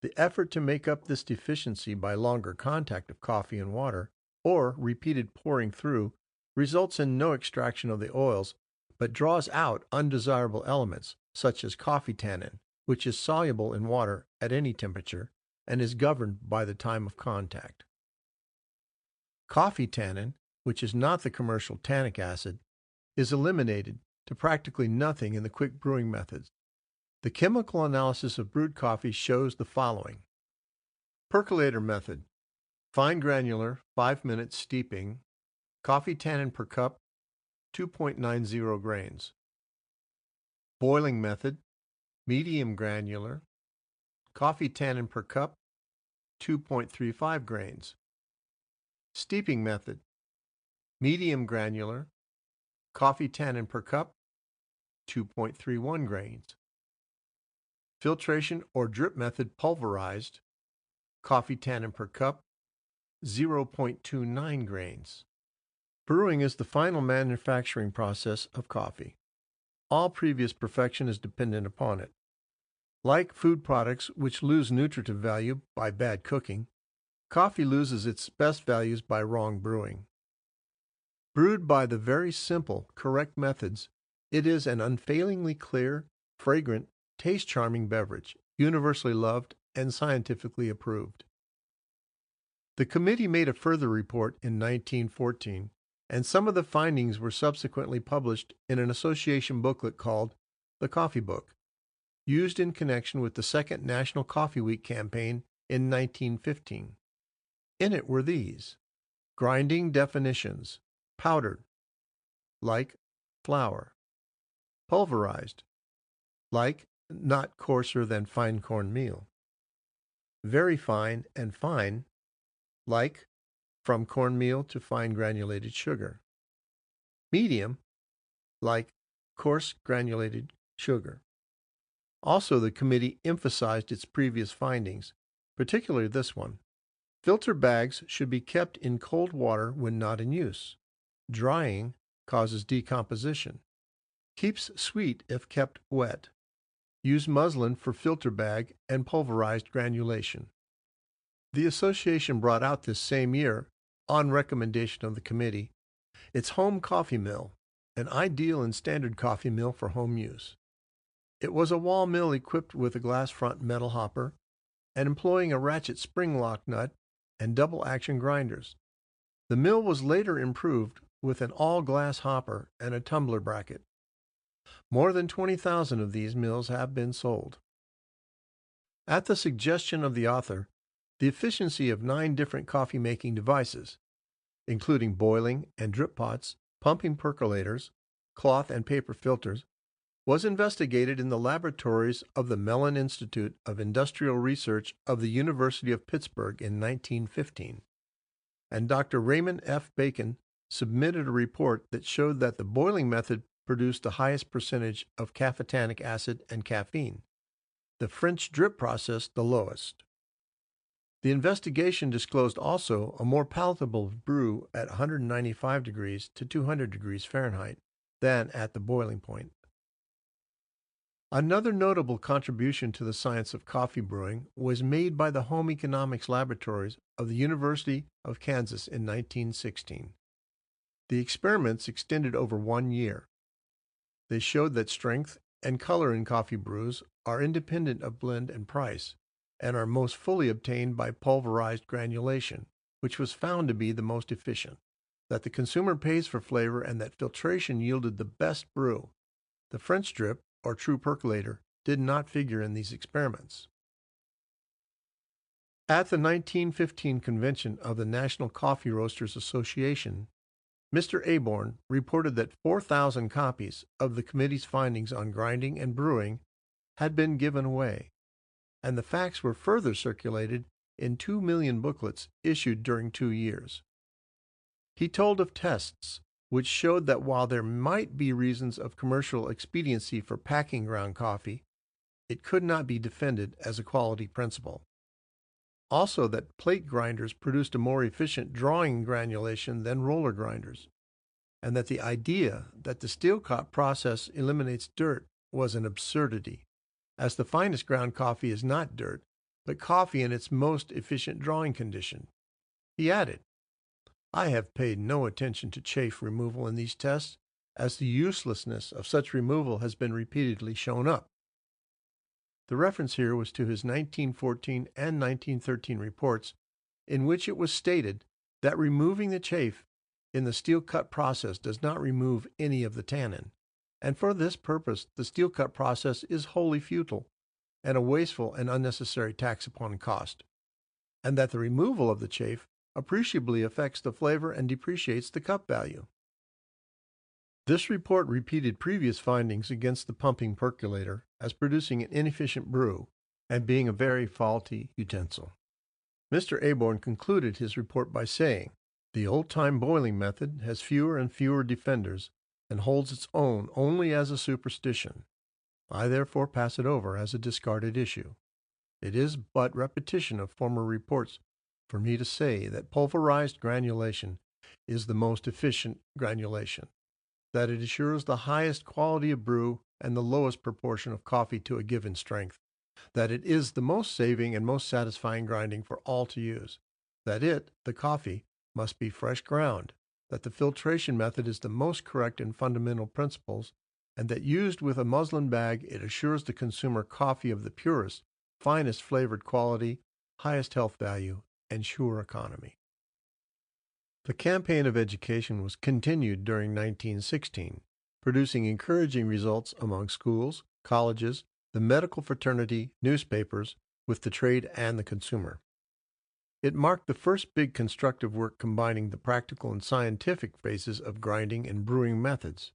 The effort to make up this deficiency by longer contact of coffee and water or repeated pouring through results in no extraction of the oils, but draws out undesirable elements such as coffee tannin, which is soluble in water at any temperature and is governed by the time of contact. Coffee tannin, which is not the commercial tannic acid, is eliminated to practically nothing in the quick brewing methods. The chemical analysis of brewed coffee shows the following. Percolator method: fine granular, 5 minutes steeping, coffee tannin per cup, 2.90 grains. Boiling method: medium granular, coffee tannin per cup, 2.35 grains. Steeping method: medium granular, coffee tannin per cup, 2.31 grains. Filtration or drip method: pulverized, coffee tannin per cup, 0.29 grains. Brewing is the final manufacturing process of coffee. All previous perfection is dependent upon it. Like food products which lose nutritive value by bad cooking, coffee loses its best values by wrong brewing. Brewed by the very simple, correct methods, it is an unfailingly clear, fragrant, taste-charming beverage, universally loved and scientifically approved. The committee made a further report in 1914, and some of the findings were subsequently published in an association booklet called the Coffee Book, used in connection with the Second National Coffee Week campaign in 1915. In it were these: grinding definitions: powdered, like flour; pulverized, like not coarser than fine corn meal; very fine and fine, like from cornmeal to fine granulated sugar; medium, like coarse granulated sugar. Also, the committee emphasized its previous findings, particularly this one: filter bags should be kept in cold water when not in use. Drying causes decomposition. Keeps sweet if kept wet. Use muslin for filter bag and pulverized granulation. The association brought out this same year, on recommendation of the committee, its home coffee mill, an ideal and standard coffee mill for home use. It was a wall mill equipped with a glass front metal hopper and employing a ratchet spring lock nut and double action grinders. The mill was later improved with an all-glass hopper and a tumbler bracket. More than 20,000 of these mills have been sold. At the suggestion of the author, the efficiency of 9 different coffee-making devices, including boiling and drip pots, pumping percolators, cloth and paper filters, was investigated in the laboratories of the Mellon Institute of Industrial Research of the University of Pittsburgh in 1915, and Dr. Raymond F. Bacon submitted a report that showed that the boiling method produced the highest percentage of cafetanic acid and caffeine, the French drip process the lowest. The investigation disclosed also a more palatable brew at 195 degrees to 200 degrees Fahrenheit than at the boiling point. Another notable contribution to the science of coffee brewing was made by the Home Economics Laboratories of the University of Kansas in 1916. The experiments extended over 1 year. They showed that strength and color in coffee brews are independent of blend and price, and are most fully obtained by pulverized granulation, which was found to be the most efficient, that the consumer pays for flavor, and that filtration yielded the best brew, The French drip, or true percolator, did not figure in these experiments. At the 1915 convention of the National Coffee Roasters Association, Mr. Aborn reported that 4,000 copies of the committee's findings on grinding and brewing had been given away, and the facts were further circulated in 2 million booklets issued during 2 years. He told of tests which showed that while there might be reasons of commercial expediency for packing ground coffee, it could not be defended as a quality principle. Also, that plate grinders produced a more efficient drawing granulation than roller grinders, and that the idea that the steel cut process eliminates dirt was an absurdity, as the finest ground coffee is not dirt, but coffee in its most efficient drawing condition. He added, "I have paid no attention to chaff removal in these tests, as the uselessness of such removal has been repeatedly shown up." The reference here was to his 1914 and 1913 reports, in which it was stated that removing the chaff in the steel cut process does not remove any of the tannin, and for this purpose the steel cut process is wholly futile and a wasteful and unnecessary tax upon cost, and that the removal of the chaff appreciably affects the flavor and depreciates the cup value. This report repeated previous findings against the pumping percolator as producing an inefficient brew and being a very faulty utensil. Mr. Aborn concluded his report by saying, "The old-time boiling method has fewer and fewer defenders and holds its own only as a superstition. I therefore pass it over as a discarded issue. It is but repetition of former reports for me to say that pulverized granulation is the most efficient granulation, that it assures the highest quality of brew and the lowest proportion of coffee to a given strength, that it is the most saving and most satisfying grinding for all to use, that it, the coffee, must be fresh ground, that the filtration method is the most correct in fundamental principles, and that used with a muslin bag it assures the consumer coffee of the purest, finest flavored quality, highest health value, and sure economy." The campaign of education was continued during 1916, producing encouraging results among schools, colleges, the medical fraternity, newspapers, with the trade and the consumer. It marked the first big constructive work combining the practical and scientific phases of grinding and brewing methods.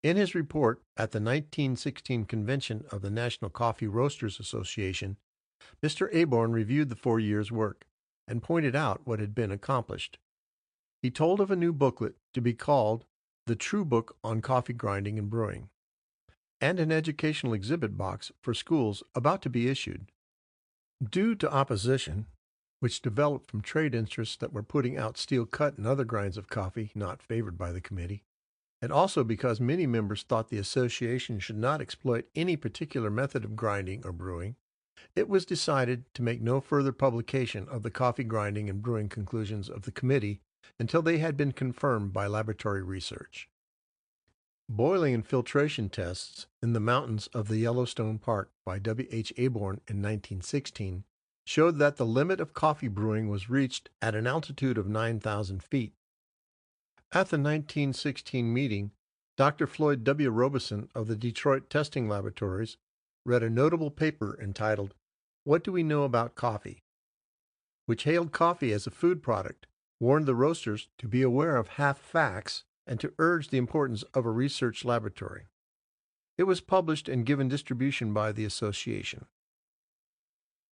In his report at the 1916 convention of the National Coffee Roasters Association, Mr. Aborn reviewed the 4 years' work and pointed out what had been accomplished. He told of a new booklet to be called The True Book on Coffee Grinding and Brewing, and an educational exhibit box for schools about to be issued. Due to opposition, which developed from trade interests that were putting out steel cut and other grinds of coffee not favored by the committee, and also because many members thought the association should not exploit any particular method of grinding or brewing, it was decided to make no further publication of the coffee grinding and brewing conclusions of the committee until they had been confirmed by laboratory research. Boiling and filtration tests in the mountains of the Yellowstone Park by W. H. Aborn in 1916 showed that the limit of coffee brewing was reached at an altitude of 9,000 feet. At the 1916 meeting, Dr. Floyd W. Robeson of the Detroit Testing Laboratories read a notable paper entitled, "What Do We Know About Coffee?" which hailed coffee as a food product, warned the roasters to be aware of half facts, and to urge the importance of a research laboratory. It was published and given distribution by the association.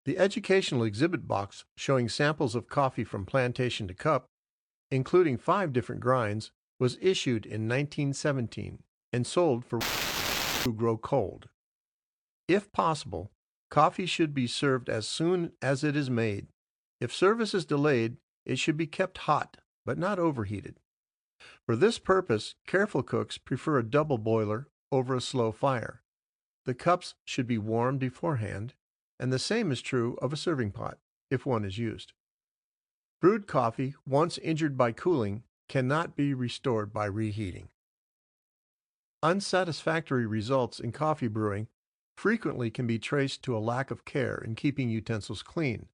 The educational exhibit box showing samples of coffee from plantation to cup, including 5 different grinds, was issued in 1917 and sold for to grow cold. If possible, coffee should be served as soon as it is made. If service is delayed, it should be kept hot, but not overheated. For this purpose, careful cooks prefer a double boiler over a slow fire. The cups should be warmed beforehand, and the same is true of a serving pot, if one is used. Brewed coffee, once injured by cooling, cannot be restored by reheating. Unsatisfactory results in coffee brewing frequently can be traced to a lack of care in keeping utensils clean.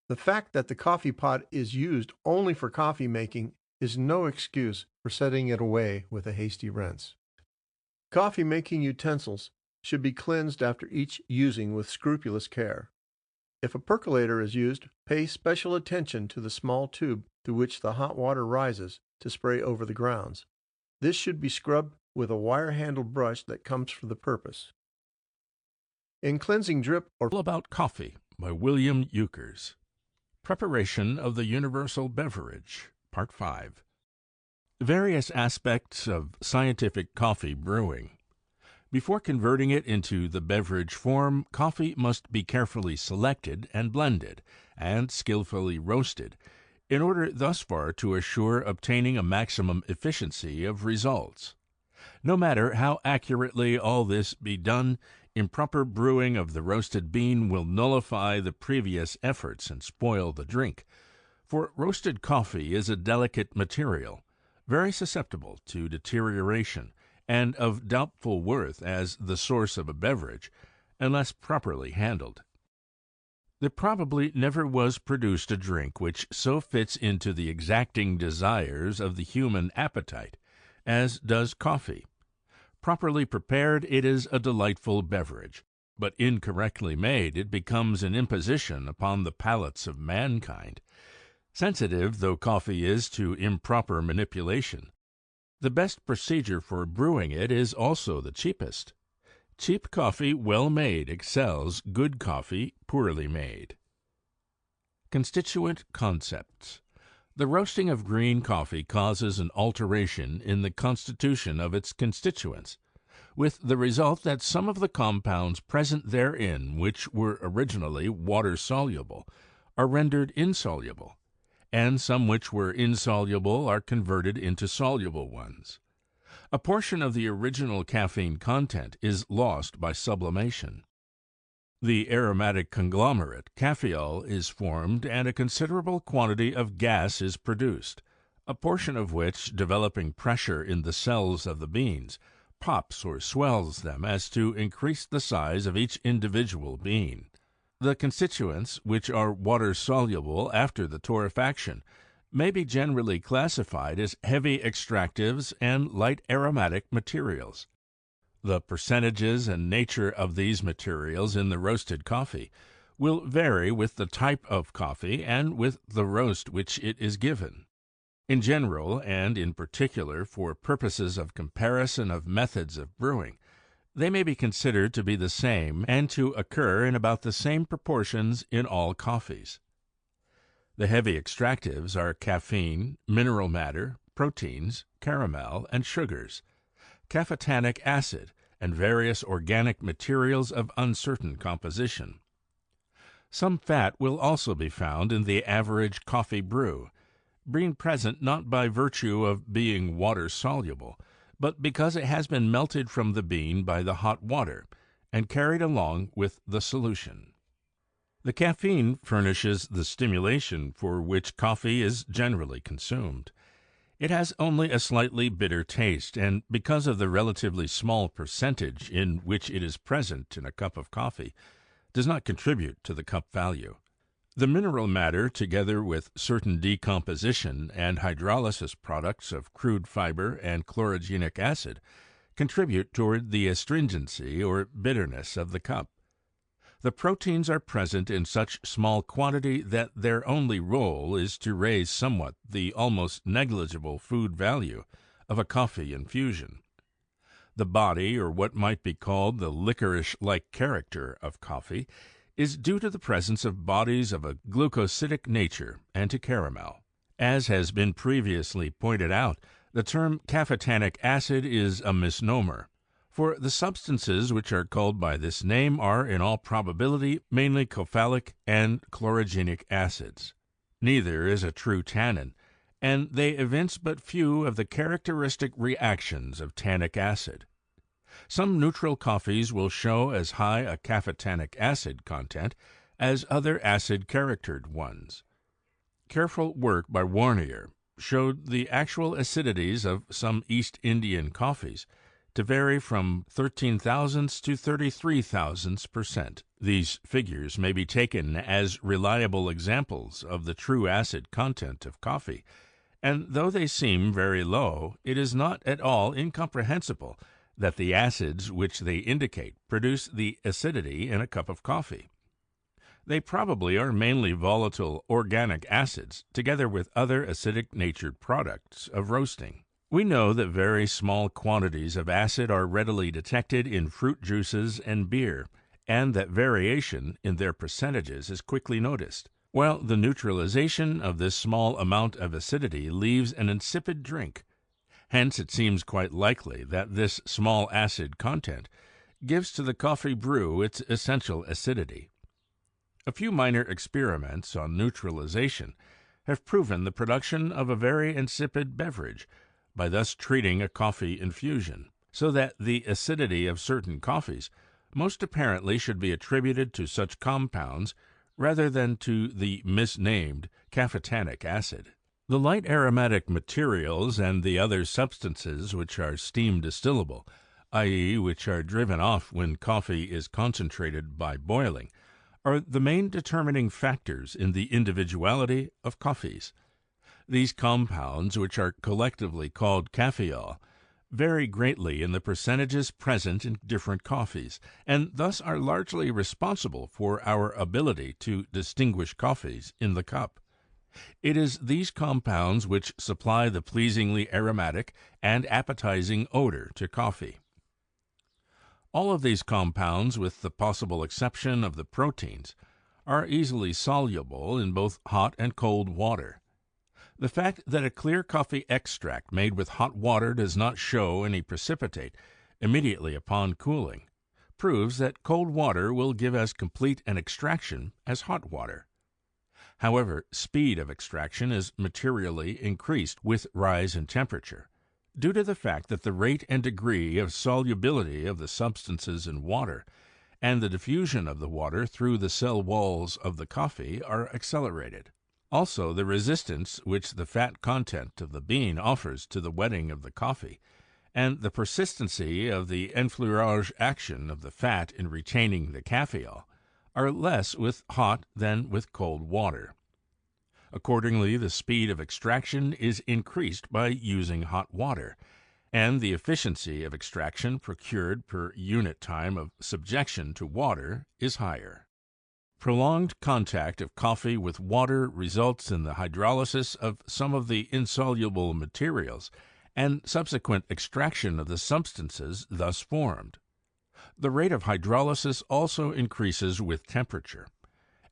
The fact that the coffee pot is used only for coffee making is no excuse for setting it away with a hasty rinse. Coffee making utensils should be cleansed after each using with scrupulous care. If a percolator is used, pay special attention to the small tube through which the hot water rises to spray over the grounds. This should be scrubbed with a wire-handled brush that comes for the purpose. In cleansing drip or All About Coffee by William Ukers. Preparation of the Universal Beverage, Part 5. Various aspects of scientific coffee brewing. Before converting it into the beverage form, coffee must be carefully selected and blended, and skillfully roasted, in order thus far to assure obtaining a maximum efficiency of results. No matter how accurately all this be done, improper brewing of the roasted bean will nullify the previous efforts and spoil the drink, for roasted coffee is a delicate material, very susceptible to deterioration, and of doubtful worth as the source of a beverage, unless properly handled. There probably never was produced a drink which so fits into the exacting desires of the human appetite as does coffee. Properly prepared, it is a delightful beverage, but incorrectly made, it becomes an imposition upon the palates of mankind. Sensitive though coffee is to improper manipulation, the best procedure for brewing it is also the cheapest. Cheap coffee well made excels good coffee poorly made. Constituent concepts. The roasting of green coffee causes an alteration in the constitution of its constituents, with the result that some of the compounds present therein, which were originally water-soluble, are rendered insoluble, and some which were insoluble are converted into soluble ones. A portion of the original caffeine content is lost by sublimation. The aromatic conglomerate caffeol is formed, and a considerable quantity of gas is produced, a portion of which, developing pressure in the cells of the beans, pops or swells them as to increase the size of each individual bean. The constituents, which are water-soluble after the torrefaction, may be generally classified as heavy extractives and light aromatic materials. The percentages and nature of these materials in the roasted coffee will vary with the type of coffee and with the roast which it is given. In general, and in particular for purposes of comparison of methods of brewing, they may be considered to be the same and to occur in about the same proportions in all coffees. The heavy extractives are caffeine, mineral matter, proteins, caramel, and sugars, cafetanic acid, and various organic materials of uncertain composition. Some fat will also be found in the average coffee brew, being present not by virtue of being water-soluble, but because it has been melted from the bean by the hot water and carried along with the solution. The caffeine furnishes the stimulation for which coffee is generally consumed. It has only a slightly bitter taste, and because of the relatively small percentage in which it is present in a cup of coffee, does not contribute to the cup value. The mineral matter, together with certain decomposition and hydrolysis products of crude fiber and chlorogenic acid, contribute toward the astringency or bitterness of the cup. The proteins are present in such small quantity that their only role is to raise somewhat the almost negligible food value of a coffee infusion. The body, or what might be called the licorice-like character of coffee, is due to the presence of bodies of a glucosidic nature and to caramel. As has been previously pointed out, the term cafetanic acid is a misnomer, for the substances which are called by this name are, in all probability, mainly cephalic and chlorogenic acids. Neither is a true tannin, and they evince but few of the characteristic reactions of tannic acid. Some neutral coffees will show as high a cafetanic acid content as other acid-charactered ones. Careful work by Warnier showed the actual acidities of some East Indian coffees to vary from 13 thousandths to 33 thousandths %. These figures may be taken as reliable examples of the true acid content of coffee, and though they seem very low, it is not at all incomprehensible that the acids which they indicate produce the acidity in a cup of coffee. They probably are mainly volatile organic acids, together with other acidic-natured products of roasting. We know that very small quantities of acid are readily detected in fruit juices and beer, and that variation in their percentages is quickly noticed, while the neutralization of this small amount of acidity leaves an insipid drink. Hence it seems quite likely that this small acid content gives to the coffee brew its essential acidity. A few minor experiments on neutralization have proven the production of a very insipid beverage by thus treating a coffee infusion, so that the acidity of certain coffees most apparently should be attributed to such compounds rather than to the misnamed cafetanic acid. The light aromatic materials and the other substances which are steam distillable, i.e., which are driven off when coffee is concentrated by boiling, are the main determining factors in the individuality of coffees. These compounds, which are collectively called caffeol, vary greatly in the percentages present in different coffees, and thus are largely responsible for our ability to distinguish coffees in the cup. It is these compounds which supply the pleasingly aromatic and appetizing odor to coffee. All of these compounds, with the possible exception of the proteins, are easily soluble in both hot and cold water. The fact that a clear coffee extract made with hot water does not show any precipitate immediately upon cooling proves that cold water will give as complete an extraction as hot water. However, speed of extraction is materially increased with rise in temperature, due to the fact that the rate and degree of solubility of the substances in water and the diffusion of the water through the cell walls of the coffee are accelerated. Also, the resistance which the fat content of the bean offers to the wetting of the coffee, and the persistency of the enfleurage action of the fat in retaining the caffeol, are less with hot than with cold water. Accordingly, the speed of extraction is increased by using hot water, and the efficiency of extraction procured per unit time of subjection to water is higher. Prolonged contact of coffee with water results in the hydrolysis of some of the insoluble materials and subsequent extraction of the substances thus formed. The rate of hydrolysis also increases with temperature,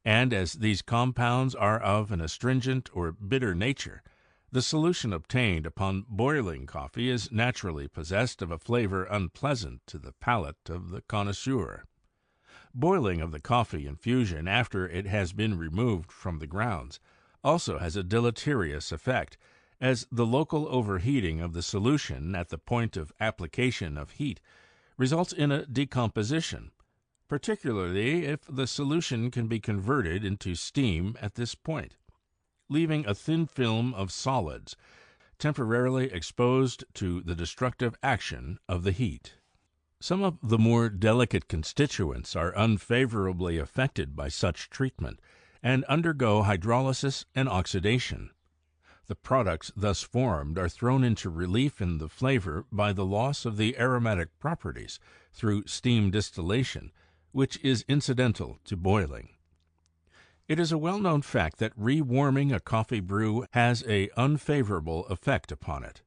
and as these compounds are of an astringent or bitter nature, the solution obtained upon boiling coffee is naturally possessed of a flavor unpleasant to the palate of the connoisseur. Boiling of the coffee infusion after it has been removed from the grounds also has a deleterious effect, as the local overheating of the solution at the point of application of heat results in a decomposition, particularly if the solution can be converted into steam at this point, leaving a thin film of solids temporarily exposed to the destructive action of the heat. Some of the more delicate constituents are unfavorably affected by such treatment and undergo hydrolysis and oxidation. The products thus formed are thrown into relief in the flavor by the loss of the aromatic properties through steam distillation, which is incidental to boiling. It is a well-known fact that rewarming a coffee brew has an unfavorable effect upon it.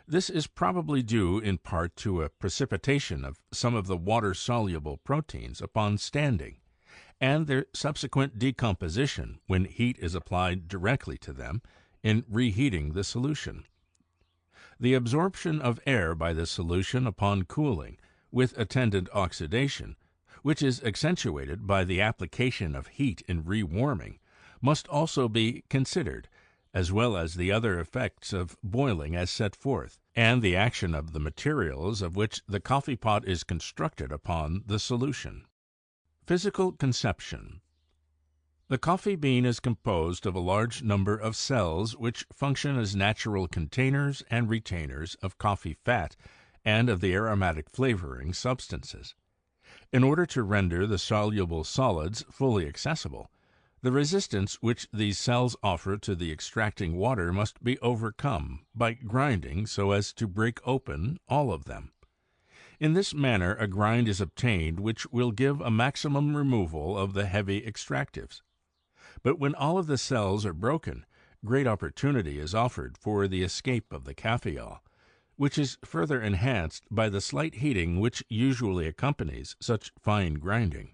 This is probably due in part to a precipitation of some of the water-soluble proteins upon standing, and their subsequent decomposition when heat is applied directly to them in reheating the solution. The absorption of air by the solution upon cooling, with attendant oxidation, which is accentuated by the application of heat in rewarming, must also be considered, as well as the other effects of boiling as set forth, and the action of the materials of which the coffee pot is constructed upon the solution. Physical conception. The coffee bean is composed of a large number of cells which function as natural containers and retainers of coffee fat and of the aromatic flavoring substances. In order to render the soluble solids fully accessible, the resistance which these cells offer to the extracting water must be overcome by grinding so as to break open all of them. In this manner a grind is obtained which will give a maximum removal of the heavy extractives. But when all of the cells are broken, great opportunity is offered for the escape of the cafeol, which is further enhanced by the slight heating which usually accompanies such fine grinding.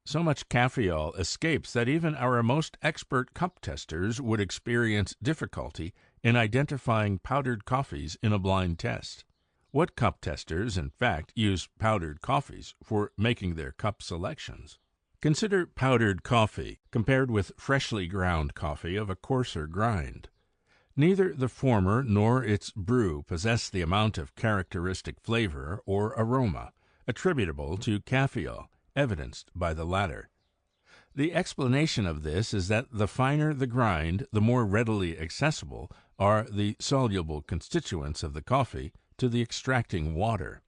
So much cafeol escapes that even our most expert cup testers would experience difficulty in identifying powdered coffees in a blind test. What cup testers, in fact, use powdered coffees for making their cup selections? Consider powdered coffee compared with freshly ground coffee of a coarser grind. Neither the former nor its brew possess the amount of characteristic flavor or aroma attributable to cafeol evidenced by the latter. The explanation of this is that the finer the grind, the more readily accessible are the soluble constituents of the coffee to the extracting water.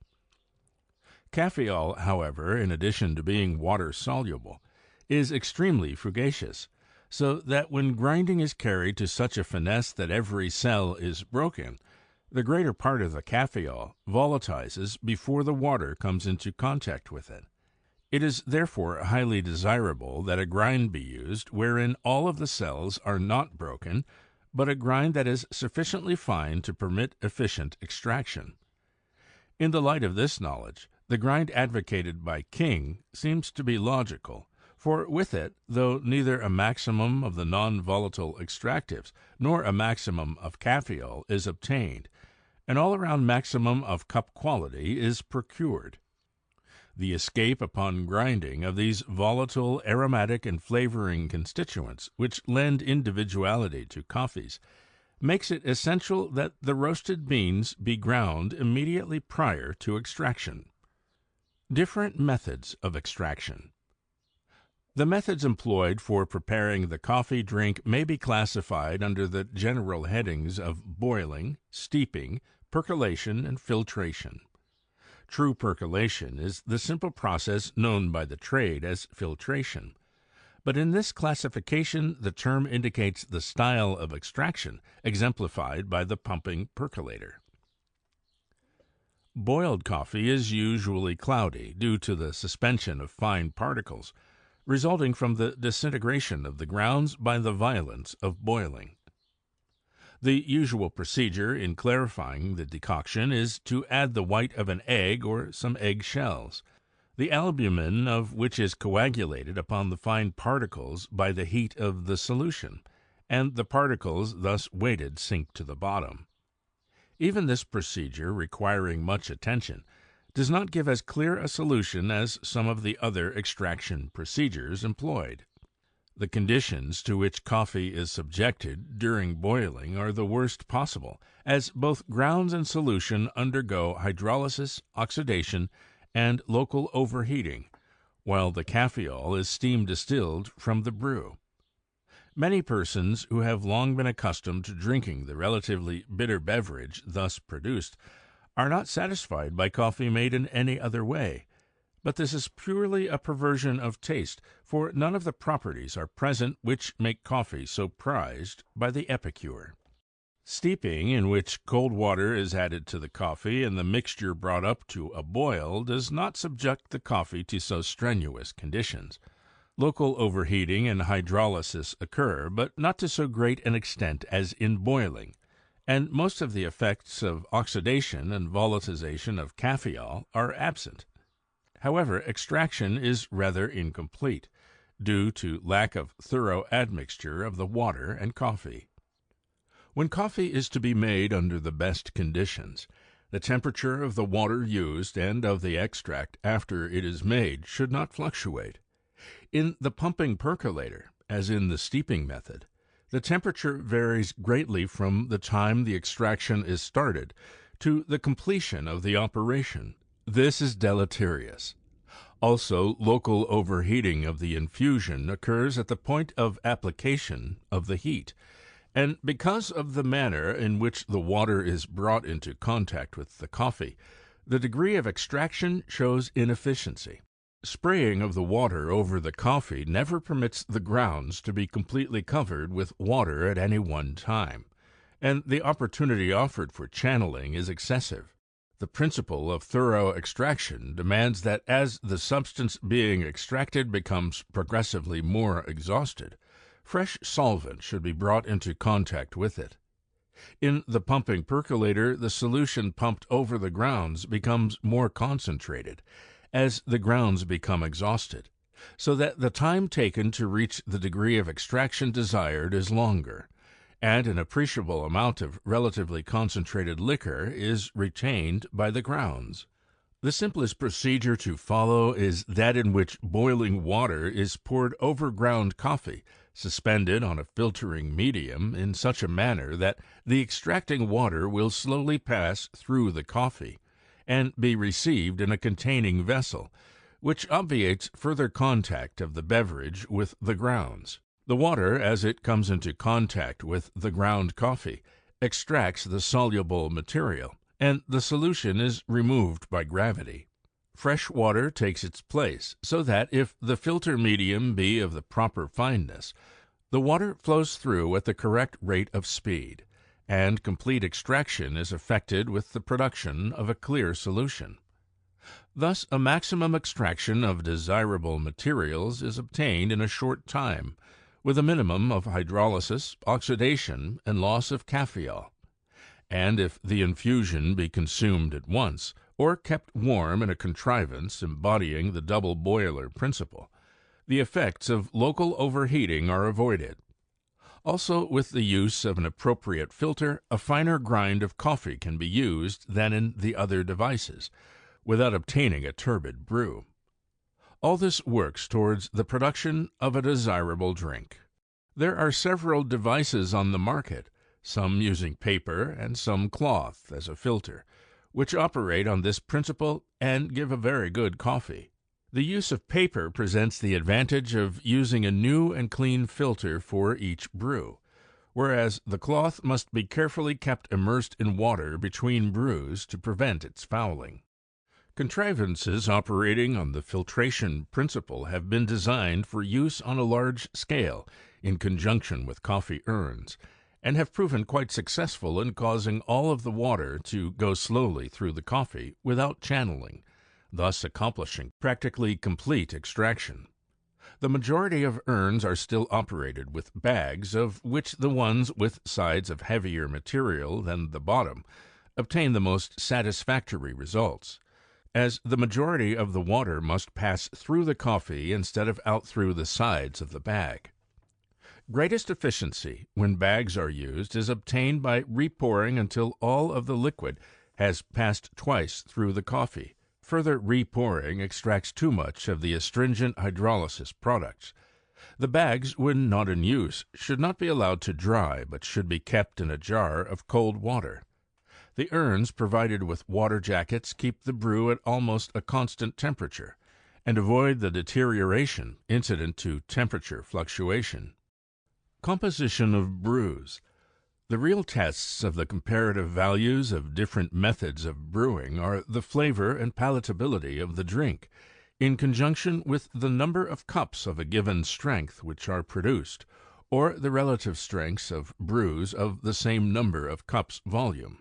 Cafeol, however, in addition to being water-soluble, is extremely fugacious, so that when grinding is carried to such a finesse that every cell is broken, the greater part of the cafeol volatilizes before the water comes into contact with it. It is therefore highly desirable that a grind be used wherein all of the cells are not broken, but a grind that is sufficiently fine to permit efficient extraction. In the light of this knowledge, the grind advocated by King seems to be logical, for with it, though neither a maximum of the non-volatile extractives nor a maximum of cafeol is obtained, an all-around maximum of cup quality is procured. The escape upon grinding of these volatile, aromatic, and flavoring constituents, which lend individuality to coffees, makes it essential that the roasted beans be ground immediately prior to extraction. Different methods of extraction. The methods employed for preparing the coffee drink may be classified under the general headings of boiling, steeping, percolation, and filtration. True percolation is the simple process known by the trade as filtration, but in this classification the term indicates the style of extraction exemplified by the pumping percolator. Boiled coffee is usually cloudy due to the suspension of fine particles, resulting from the disintegration of the grounds by the violence of boiling. The usual procedure in clarifying the decoction is to add the white of an egg or some egg shells, the albumin of which is coagulated upon the fine particles by the heat of the solution, and the particles thus weighted sink to the bottom. Even this procedure, requiring much attention, does not give as clear a solution as some of the other extraction procedures employed. The conditions to which coffee is subjected during boiling are the worst possible, as both grounds and solution undergo hydrolysis, oxidation, and local overheating, while the cafeol is steam distilled from the brew. Many persons who have long been accustomed to drinking the relatively bitter beverage thus produced are not satisfied by coffee made in any other way, but this is purely a perversion of taste, for none of the properties are present which make coffee so prized by the epicure. Steeping, in which cold water is added to the coffee and the mixture brought up to a boil, does not subject the coffee to so strenuous conditions. Local overheating and hydrolysis occur, but not to so great an extent as in boiling, and most of the effects of oxidation and volatilization of cafeol are absent. However, extraction is rather incomplete, due to lack of thorough admixture of the water and coffee. When coffee is to be made under the best conditions, the temperature of the water used and of the extract after it is made should not fluctuate. In the pumping percolator, as in the steeping method, the temperature varies greatly from the time the extraction is started to the completion of the operation. This is deleterious. Also, local overheating of the infusion occurs at the point of application of the heat, and because of the manner in which the water is brought into contact with the coffee, the degree of extraction shows inefficiency. Spraying of the water over the coffee never permits the grounds to be completely covered with water at any one time, and the opportunity offered for channeling is excessive. The principle of thorough extraction demands that as the substance being extracted becomes progressively more exhausted, fresh solvent should be brought into contact with it. In the pumping percolator, the solution pumped over the grounds becomes more concentrated as the grounds become exhausted, so that the time taken to reach the degree of extraction desired is longer, and an appreciable amount of relatively concentrated liquor is retained by the grounds. The simplest procedure to follow is that in which boiling water is poured over ground coffee, suspended on a filtering medium in such a manner that the extracting water will slowly pass through the coffee and be received in a containing vessel, which obviates further contact of the beverage with the grounds. The water, as it comes into contact with the ground coffee, extracts the soluble material, and the solution is removed by gravity. Fresh water takes its place, so that if the filter medium be of the proper fineness, the water flows through at the correct rate of speed, and complete extraction is effected with the production of a clear solution. Thus, a maximum extraction of desirable materials is obtained in a short time, with a minimum of hydrolysis, oxidation, and loss of caffeol. And if the infusion be consumed at once, or kept warm in a contrivance embodying the double boiler principle, the effects of local overheating are avoided. Also, with the use of an appropriate filter, a finer grind of coffee can be used than in the other devices, without obtaining a turbid brew. All this works towards the production of a desirable drink. There are several devices on the market, some using paper and some cloth as a filter, which operate on this principle and give a very good coffee. The use of paper presents the advantage of using a new and clean filter for each brew, whereas the cloth must be carefully kept immersed in water between brews to prevent its fouling. Contrivances operating on the filtration principle have been designed for use on a large scale in conjunction with coffee urns, and have proven quite successful in causing all of the water to go slowly through the coffee without channeling, thus accomplishing practically complete extraction. The majority of urns are still operated with bags, of which the ones with sides of heavier material than the bottom obtain the most satisfactory results, as the majority of the water must pass through the coffee instead of out through the sides of the bag. Greatest efficiency, when bags are used, is obtained by repouring until all of the liquid has passed twice through the coffee. Further repouring extracts too much of the astringent hydrolysis products. The bags, when not in use, should not be allowed to dry, but should be kept in a jar of cold water. The urns provided with water jackets keep the brew at almost a constant temperature, and avoid the deterioration incident to temperature fluctuation. Composition of brews. The real tests of the comparative values of different methods of brewing are the flavor and palatability of the drink, in conjunction with the number of cups of a given strength which are produced, or the relative strengths of brews of the same number of cups volume.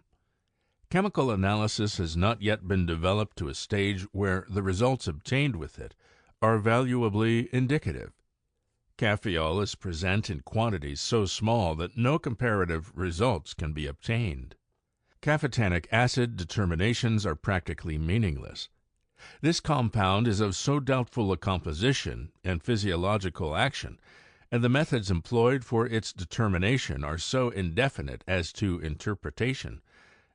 Chemical analysis has not yet been developed to a stage where the results obtained with it are valuably indicative. Caffeol is present in quantities so small that no comparative results can be obtained. Cafetanic acid determinations are practically meaningless. This compound is of so doubtful a composition and physiological action, and the methods employed for its determination are so indefinite as to interpretation,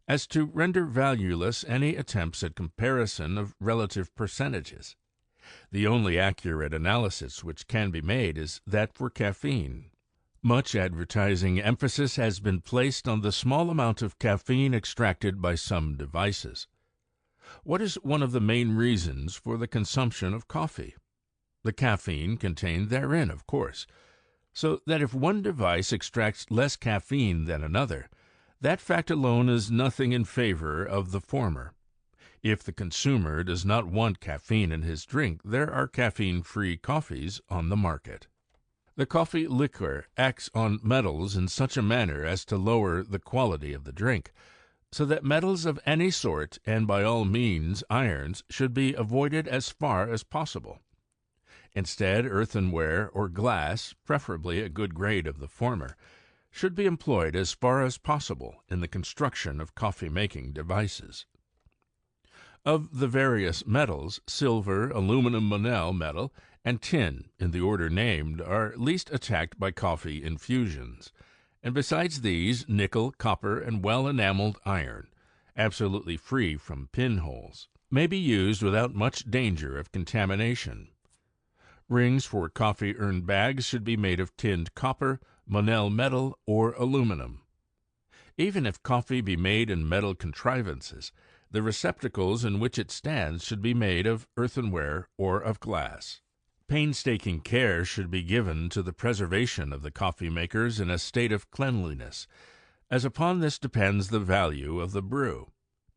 as to render valueless any attempts at comparison of relative percentages. The only accurate analysis which can be made is that for caffeine. Much advertising emphasis has been placed on the small amount of caffeine extracted by some devices. What is one of the main reasons for the consumption of coffee? The caffeine contained therein, of course, so that if one device extracts less caffeine than another, that fact alone is nothing in favor of the former. If the consumer does not want caffeine in his drink, there are caffeine-free coffees on the market. The coffee liquor acts on metals in such a manner as to lower the quality of the drink, so that metals of any sort, and by all means irons, should be avoided as far as possible. Instead, earthenware or glass, preferably a good grade of the former, should be employed as far as possible in the construction of coffee-making devices. Of the various metals, silver, aluminum Monel metal, and tin, in the order named, are least attacked by coffee infusions, and besides these, nickel, copper, and well-enameled iron, absolutely free from pinholes, may be used without much danger of contamination. Rings for coffee-urn bags should be made of tinned copper, Monel metal, or aluminum. Even if coffee be made in metal contrivances, the receptacles in which it stands should be made of earthenware or of glass. Painstaking care should be given to the preservation of the coffee makers in a state of cleanliness, as upon this depends the value of the brew.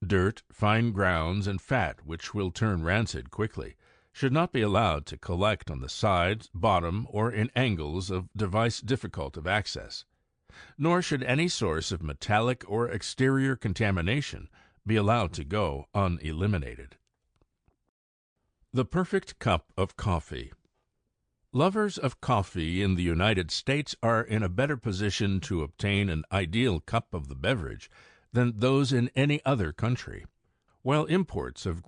Dirt, fine grounds, and fat, which will turn rancid quickly, should not be allowed to collect on the sides, bottom, or in angles of device difficult of access, nor should any source of metallic or exterior contamination be allowed to go uneliminated. The perfect cup of coffee. Lovers of coffee in the United States are in a better position to obtain an ideal cup of the beverage than those in any other country. While imports of